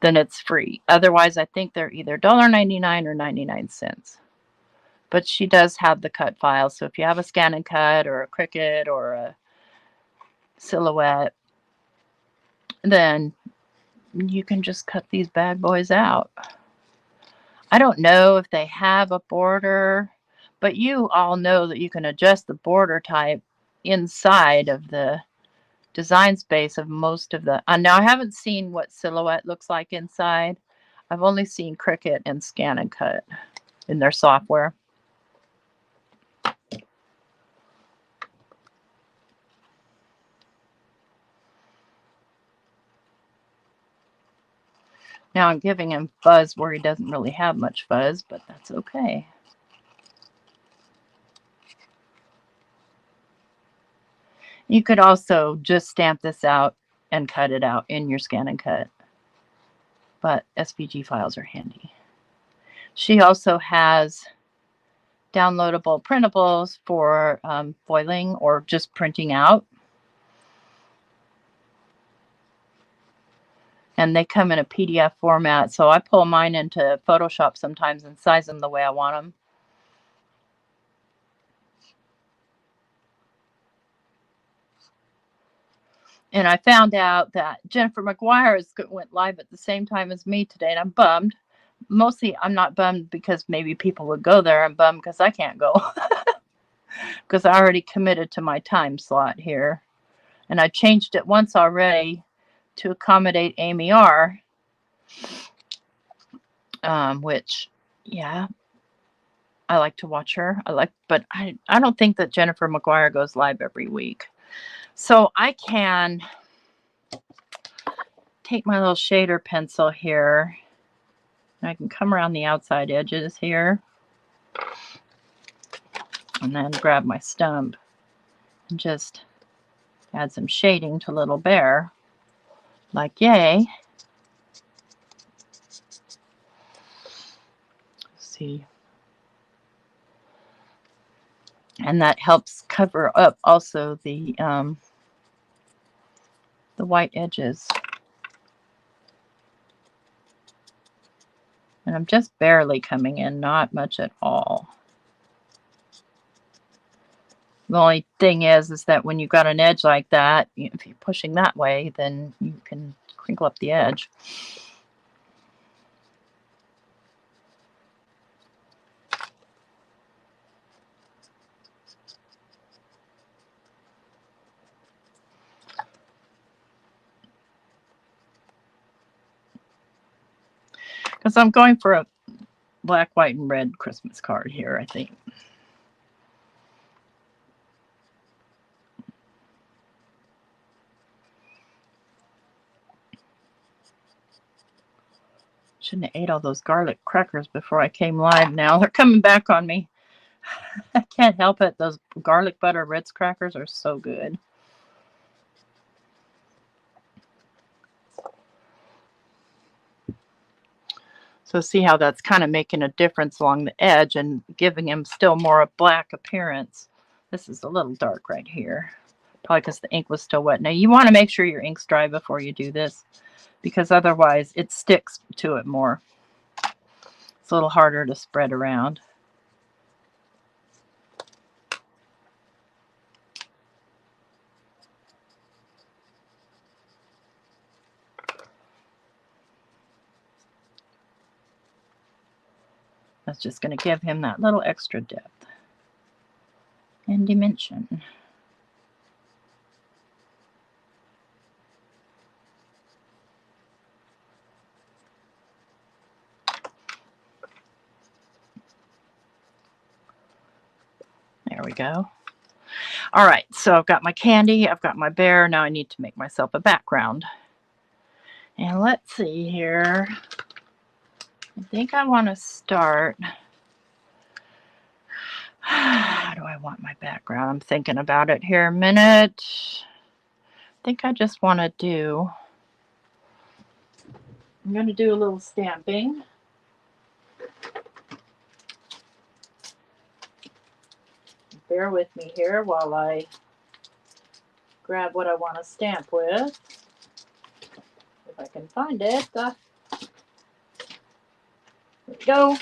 A: then it's free. Otherwise, I think they're either $1.99 or 99 cents. But she does have the cut files. So if you have a scan and cut or a Cricut or a Silhouette, then you can just cut these bad boys out. I don't know if they have a border, but you all know that you can adjust the border type inside of the design space of most of the. Now, I haven't seen what Silhouette looks like inside. I've only seen Cricut and Scan and Cut in their software. Now I'm giving him fuzz where he doesn't really have much fuzz, but that's okay. You could also just stamp this out and cut it out in your Scan and Cut, but SVG files are handy. She also has downloadable printables for foiling or just printing out. And they come in a PDF format, so I pull mine into Photoshop sometimes and size them the way I want them. And I found out that Jennifer McGuire went live at the same time as me today, and I'm bummed. Mostly, I'm not bummed because maybe people would go there. I'm bummed because I can't go because I already committed to my time slot here. And I changed it once already to accommodate Amy R., which, yeah, I like to watch her. But I don't think that Jennifer McGuire goes live every week. So I can take my little shader pencil here. I can come around the outside edges here. And then grab my stump and just add some shading to Little Bear. Like, yay. See. And that helps cover up also the white edges. And I'm just barely coming in, not much at all. The only thing is that when you've got an edge like that, if you're pushing that way, then you can crinkle up the edge. Because I'm going for a black, white, and red Christmas card here, I think. Shouldn't have ate all those garlic crackers before I came live now. They're coming back on me. I can't help it. Those garlic butter Ritz crackers are so good. So see how that's kind of making a difference along the edge and giving him still more a black appearance. This is a little dark right here. Probably because the ink was still wet. Now you want to make sure your ink's dry before you do this, because otherwise it sticks to it more. It's a little harder to spread around. That's just going to give him that little extra depth and dimension. There we go. All right, so I've got my candy, I've got my bear. Now I need to make myself a background. And let's see here. I think I want to start. How do I want my background? I'm thinking about it here a minute. I think I just want to do. I'm going to do a little stamping. Bear with me here while I grab what I want to stamp with. If I can find it. There we go.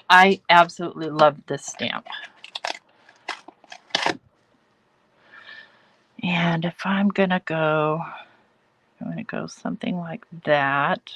A: I absolutely love this stamp. And if I'm going to go something like that.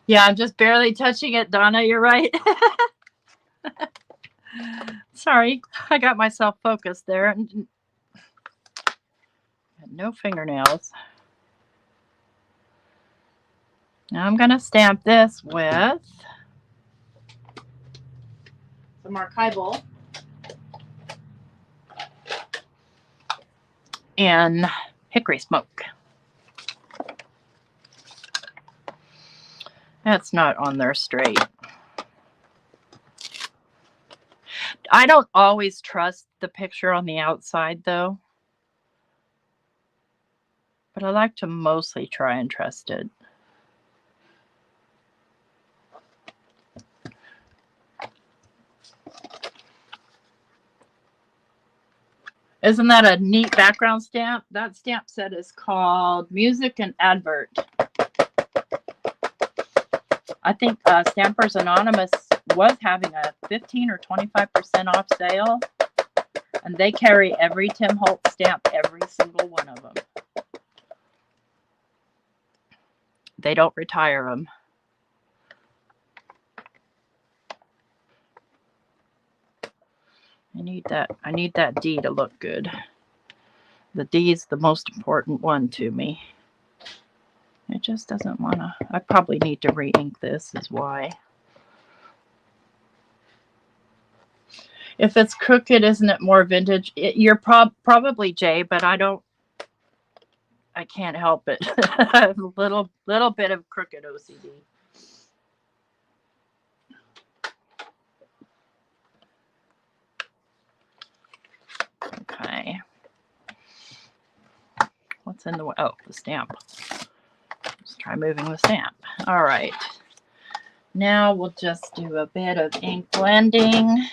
A: Yeah, I'm just barely touching it, Donna. You're right. Sorry, I got myself focused there. No fingernails. Now I'm going to stamp this with some archival and hickory smoke. That's not on there straight. I don't always trust the picture on the outside though, but I like to mostly try and trust it. Isn't that a neat background stamp? That stamp set is called Music and Advert. I think Stampers Anonymous was having a 15 or 25% off sale, and they carry every Tim Holtz stamp, every single one of them. They don't retire them. I need that D to look good. The D is the most important one to me. It just doesn't want to. I probably need to re-ink this is why. If it's crooked, isn't it more vintage? You're probably Jay, but I can't help it. I have a little bit of crooked OCD. Okay. What's in the way? Oh, the stamp. Let's try moving the stamp. All right. Now we'll just do a bit of ink blending.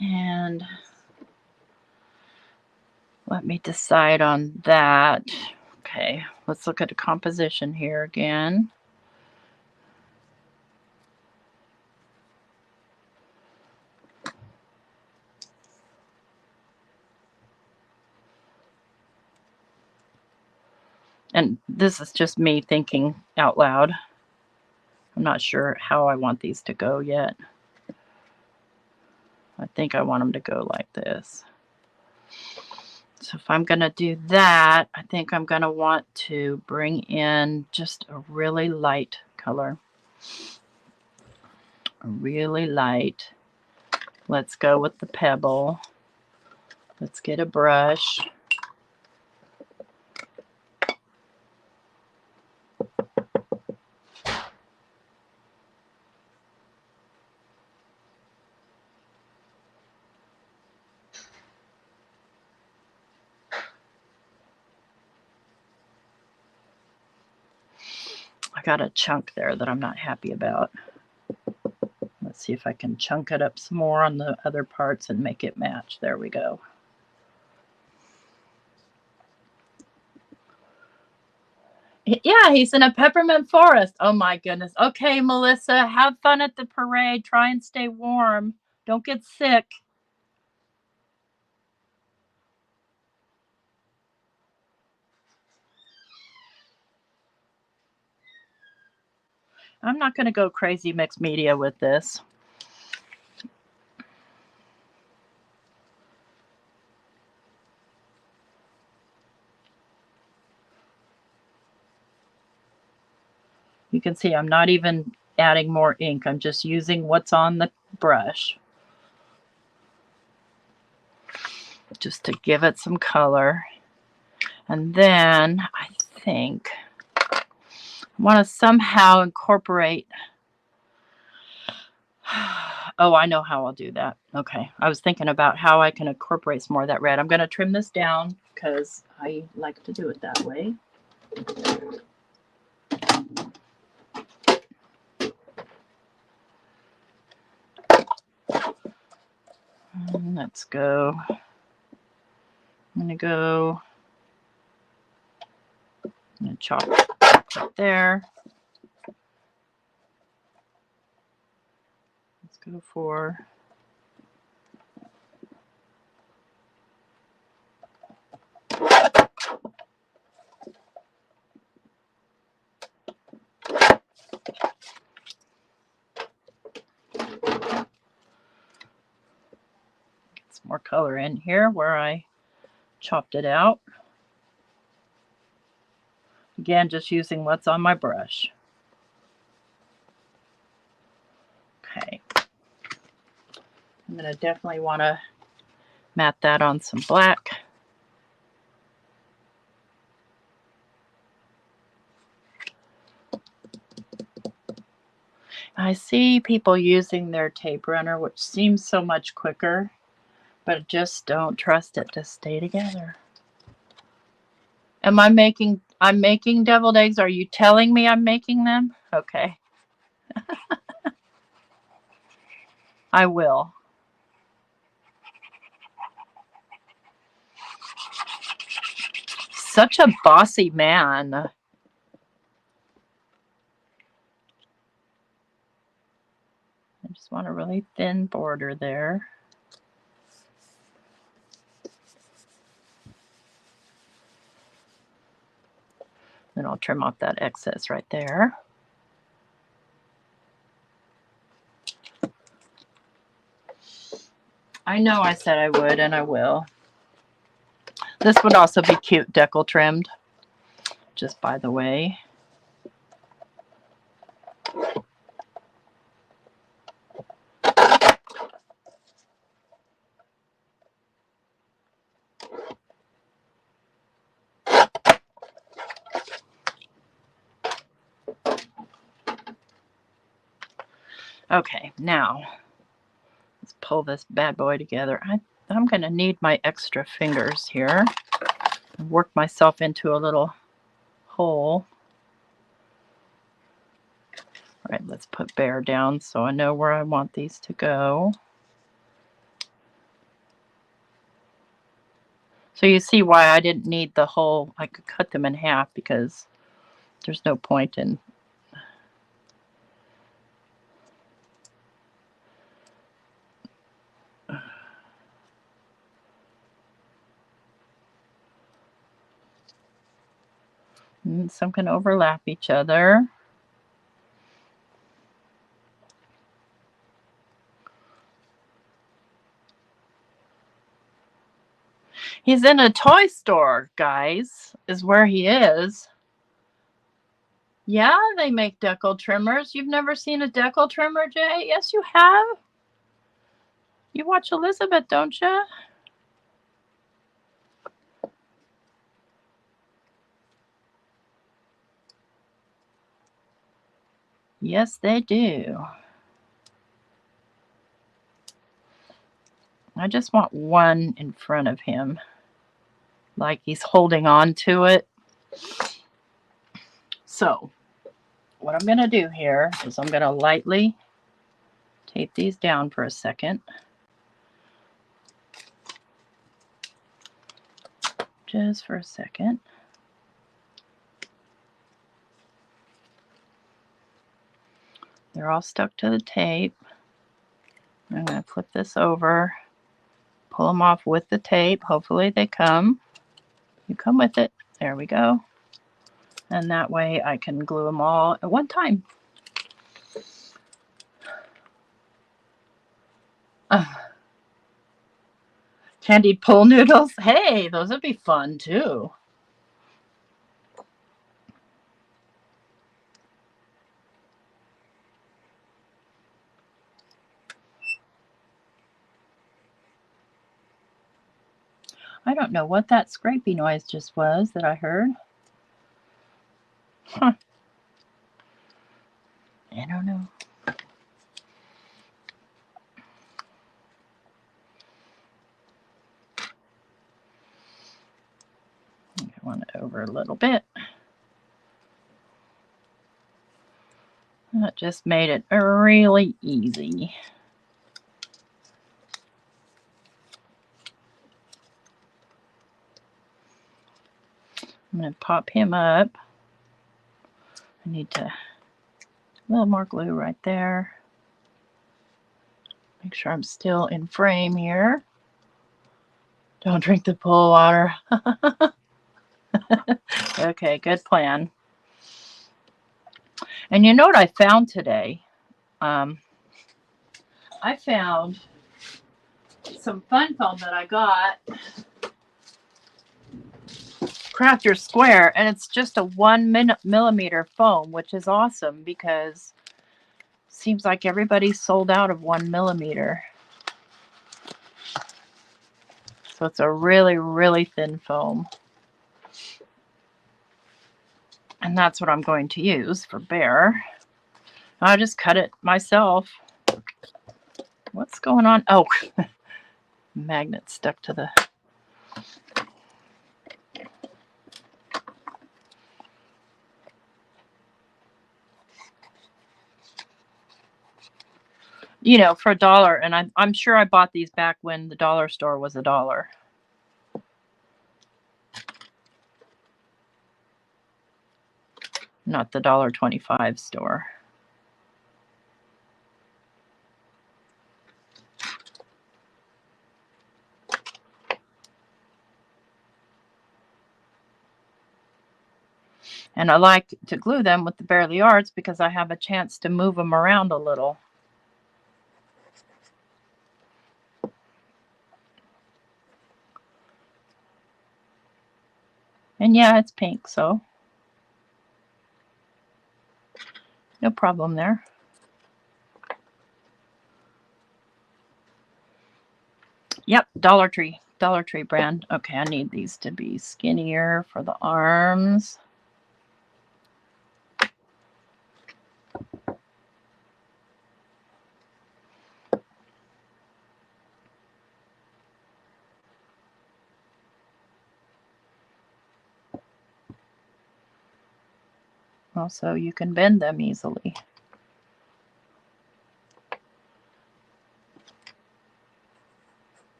A: And let me decide on that. Okay, let's look at the composition here again. And this is just me thinking out loud. I'm not sure how I want these to go yet. I think I want them to go like this. So if I'm going to do that, I think I'm going to want to bring in just a really light color. Really light. Let's go with the pebble. Let's get a brush. I got a chunk there that I'm not happy about. Let's see if I can chunk it up some more on the other parts and make it match. There we go. Yeah, he's in a peppermint forest. Oh my goodness. Okay, Melissa, have fun at the parade. Try and stay warm. Don't get sick. I'm not going to go crazy mixed media with this. You can see I'm not even adding more ink. I'm just using what's on the brush just to give it some color. And then I think I want to somehow incorporate. Oh, I know how I'll do that. Okay. I was thinking about how I can incorporate some more of that red. I'm going to trim this down because I like to do it that way. Let's go. I'm going to chop right there. Let's go for some more color in here where I chopped it out. Again, just using what's on my brush. Okay. I'm going to definitely want to mat that on some black. I see people using their tape runner, which seems so much quicker, but just don't trust it to stay together. Am I making, I'm making deviled eggs? Are you telling me I'm making them? Okay. I will. Such a bossy man. I just want a really thin border there. Then I'll trim off that excess right there. I know I said I would, and I will. This would also be cute decal trimmed, just by the way. Okay, now let's pull this bad boy together. I'm going to need my extra fingers here and work myself into a little hole. All right, let's put Bear down so I know where I want these to go. So you see why I didn't need the whole, I could cut them in half because there's no point in some can overlap each other. He's in a toy store, guys, is where he is. Yeah, they make decal trimmers. You've never seen a decal trimmer, Jay? Yes, you have. You watch Elizabeth, don't you? Yes, they do. I just want one in front of him, like he's holding on to it. So what I'm going to do here is I'm going to lightly tape these down for a second. Just for a second. They're all stuck to the tape. I'm going to flip this over, pull them off with the tape. Hopefully they come. You come with it. There we go. And that way I can glue them all at one time. Candied pool noodles. Hey, those would be fun too. I don't know what that scrapey noise just was that I heard. Huh. I don't know. I want it over a little bit. That just made it really easy. I'm going to pop him up. I need to, a little more glue right there. Make sure I'm still in frame here. Don't drink the pool water. Okay, good plan. And you know what I found today? I found some fun foam that I got. Crafter Square, and it's just a 1 millimeter foam, which is awesome because it seems like everybody's sold out of 1 millimeter. So it's a really, really thin foam. And that's what I'm going to use for bear. I just cut it myself. What's going on? Oh, magnet stuck to the... You know, for $1, and I'm sure I bought these back when the dollar store was $1. Not the $1.25 store. And I like to glue them with the Barely Arts because I have a chance to move them around a little. And yeah, it's pink, so no problem there. Yep, Dollar Tree brand. Okay, I need these to be skinnier for the arms. Also, you can bend them easily.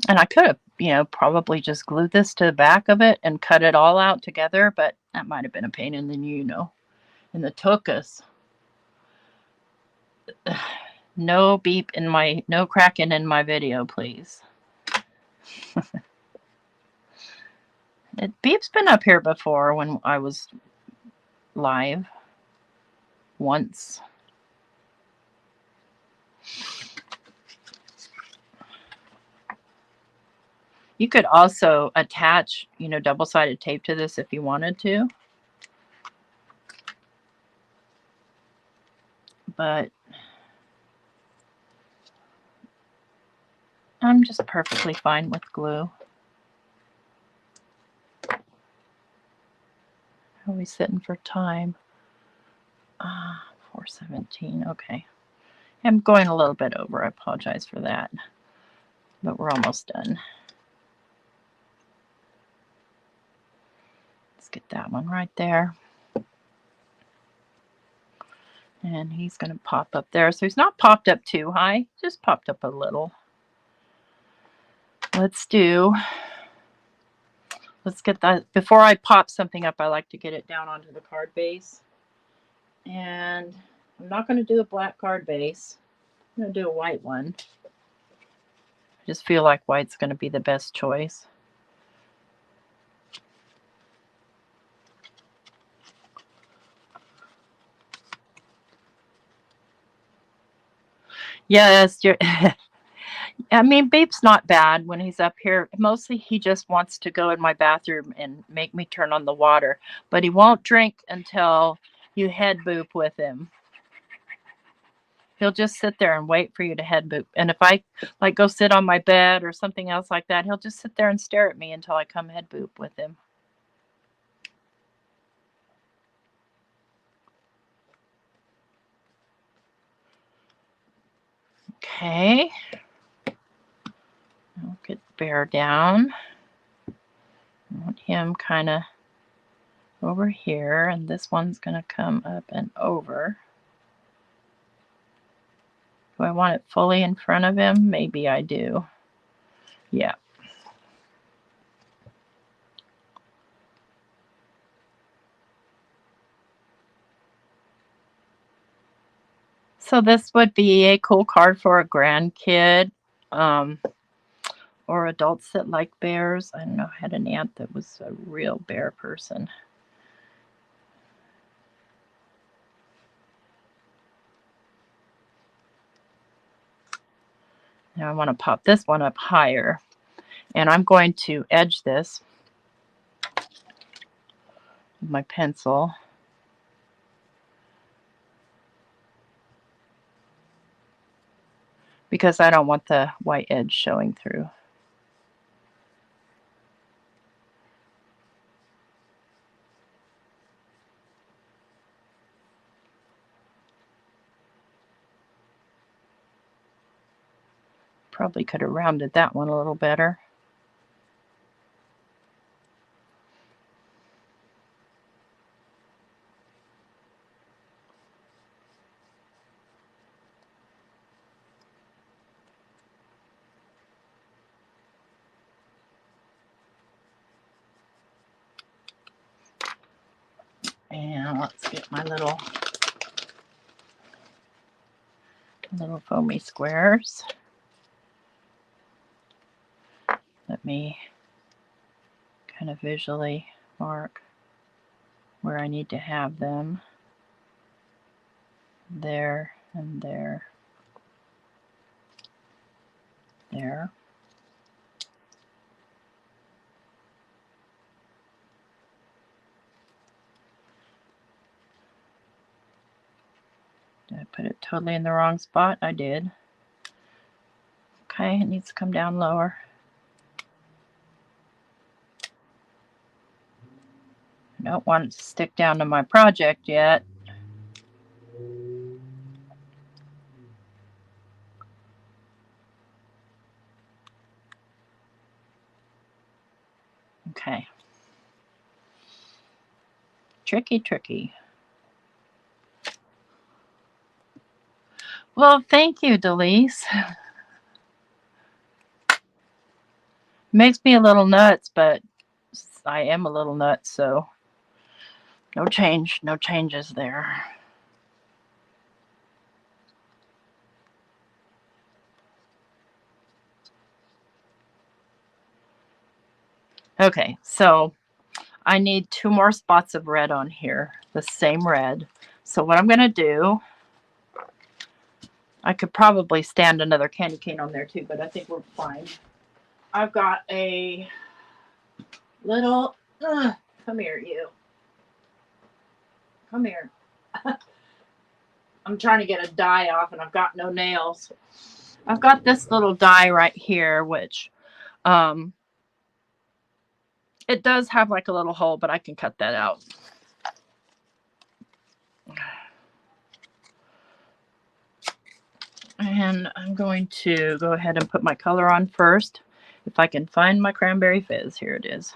A: And I could have, you know, probably just glued this to the back of it and cut it all out together, but that might have been a pain in the, you know, in the tuchus. No beep in my, no cracking in my video, please. Beep's been up here before when I was live once. You could also attach, you know, double-sided tape to this if you wanted to. But I'm just perfectly fine with glue. How are we sitting for time? 4:17, okay. I'm going a little bit over, I apologize for that. But we're almost done. Let's get that one right there. And he's going to pop up there. So he's not popped up too high, just popped up a little. Let's get that. Before I pop something up, I like to get it down onto the card base. And I'm not going to do a black card base. I'm going to do a white one. I just feel like white's going to be the best choice. Yes, I mean, Babe's not bad when he's up here. Mostly he just wants to go in my bathroom and make me turn on the water. But he won't drink until you head boop with him. He'll just sit there and wait for you to head boop. And if I like go sit on my bed or something else like that, he'll just sit there and stare at me until I come head boop with him. Okay. I'll get Bear down. I want him kind of over here, and this one's going to come up and over. Do I want it fully in front of him? Maybe I do. Yeah. So this would be a cool card for a grandkid, or adults that like bears. I don't know, I had an aunt that was a real bear person. Now I want to pop this one up higher. And I'm going to edge this with my pencil. Because I don't want the white edge showing through. Probably could have rounded that one a little better. And let's get my little foamy squares. Let me kind of visually mark where I need to have them. There and there. There. Did I put it totally in the wrong spot? I did. Okay, it needs to come down lower. I don't want it to stick down to my project yet. Okay. Tricky, tricky. Well, thank you, Delise. Makes me a little nuts, but I am a little nuts, so no changes there. Okay, so I need 2 more spots of red on here, the same red. So what I'm going to do, I could probably stand another candy cane on there too, but I think we're fine. I've got a little, come here, you. Come here. I'm trying to get a die off and I've got no nails. I've got this little die right here, which it does have like a little hole, but I can cut that out. And I'm going to go ahead and put my color on first. If I can find my cranberry fizz, here it is.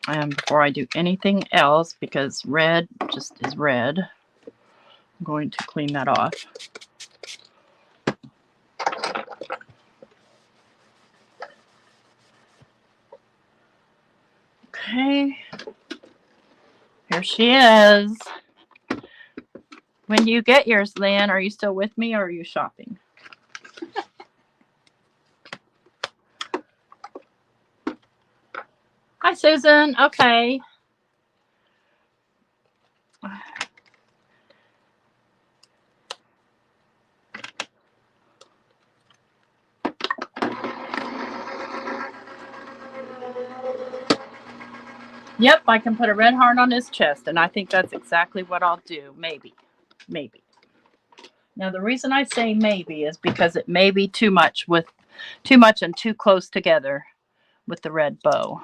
A: And before I do anything else, because red just is red, I'm going to clean that off. Okay, here she is. When do you get yours, Lynn? Are you still with me or are you shopping? Hi, Susan. Okay. Yep, I can put a red heart on his chest, and I think that's exactly what I'll do. Maybe. Maybe. Now, the reason I say maybe is because it may be too much and too close together with the red bow.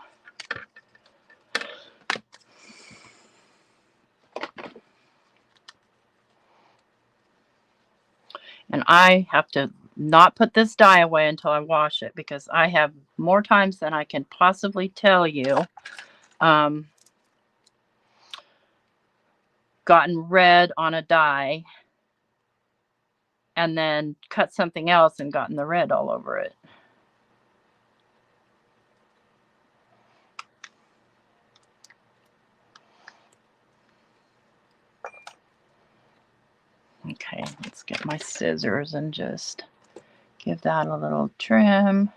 A: And I have to not put this dye away until I wash it, because I have more times than I can possibly tell you gotten red on a dye and then cut something else and gotten the red all over it. Okay, let's get my scissors and just give that a little trim.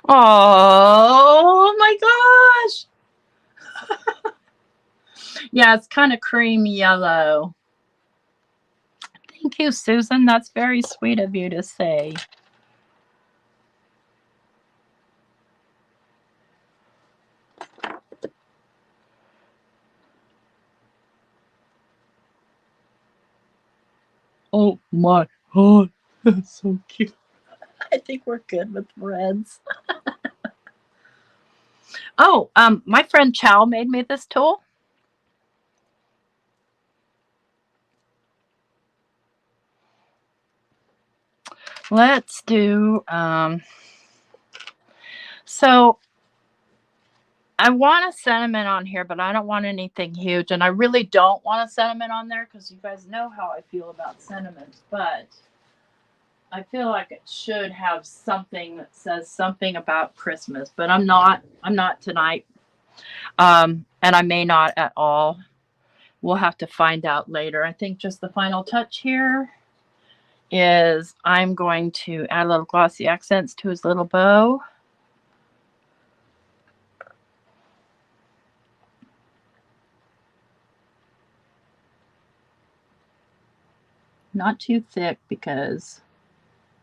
A: Oh my gosh. Yeah, it's kind of cream yellow. Thank you, Susan. That's very sweet of you to say. Oh my god, that's so cute. I think we're good with reds. Oh, my friend Chow made me this tool. Let's do, so I want a sentiment on here, but I don't want anything huge. And I really don't want a sentiment on there because you guys know how I feel about sentiments. But I feel like it should have something that says something about Christmas. But I'm not tonight. And I may not at all. We'll have to find out later. I think just the final touch here is I'm going to add a little glossy accents to his little bow. Not too thick because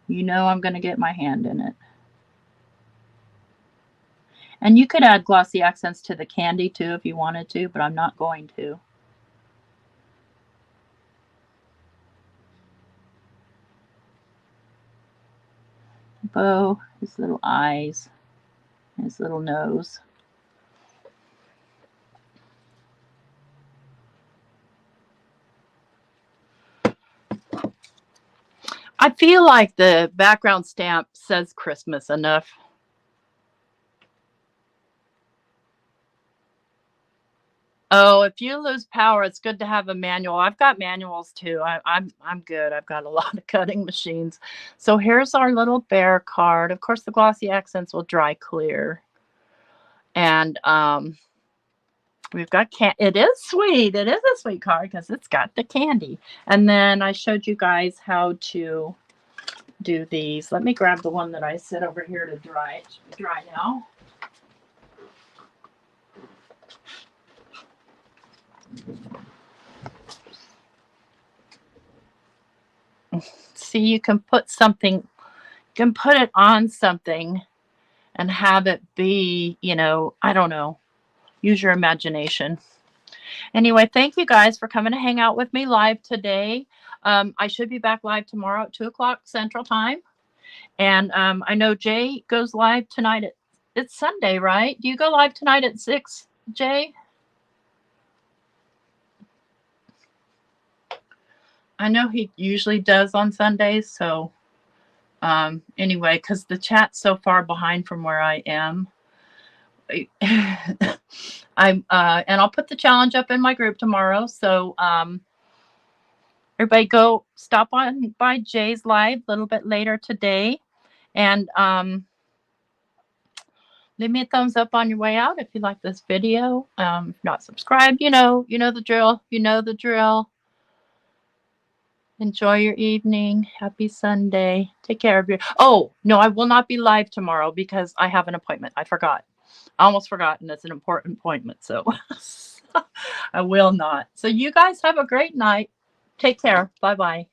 A: you know I'm going to get my hand in it. And you could add glossy accents to the candy too if you wanted to, but I'm not going to. Bow, his little eyes, his little nose. I feel like the background stamp says Christmas enough. Oh, if you lose power, it's good to have a manual. I've got manuals too. I'm good. I've got a lot of cutting machines. So here's our little bear card. Of course, the glossy accents will dry clear. And we've got it is sweet. It is a sweet card because it's got the candy. And then I showed you guys how to do these. Let me grab the one that I set over here to dry. It should be dry now. See, you can put something, you can put it on something and have it be, you know, I don't know, use your imagination. Anyway, thank you guys for coming to hang out with me live today. I should be back live tomorrow at 2 o'clock Central Time. And I know Jay goes live tonight. It's Sunday, right? Do you go live tonight at 6, Jay? I know he usually does on Sundays. So anyway, because the chat's so far behind from where I am. And I'll put the challenge up in my group tomorrow. So everybody go stop on by Jay's live a little bit later today. And leave me a thumbs up on your way out if you like this video. If not subscribed, you know the drill. You know the drill. Enjoy your evening. Happy Sunday. Take care of your. Oh, no, I will not be live tomorrow because I have an appointment. I forgot. I almost forgot, and it's an important appointment. So I will not. So you guys have a great night. Take care. Bye-bye.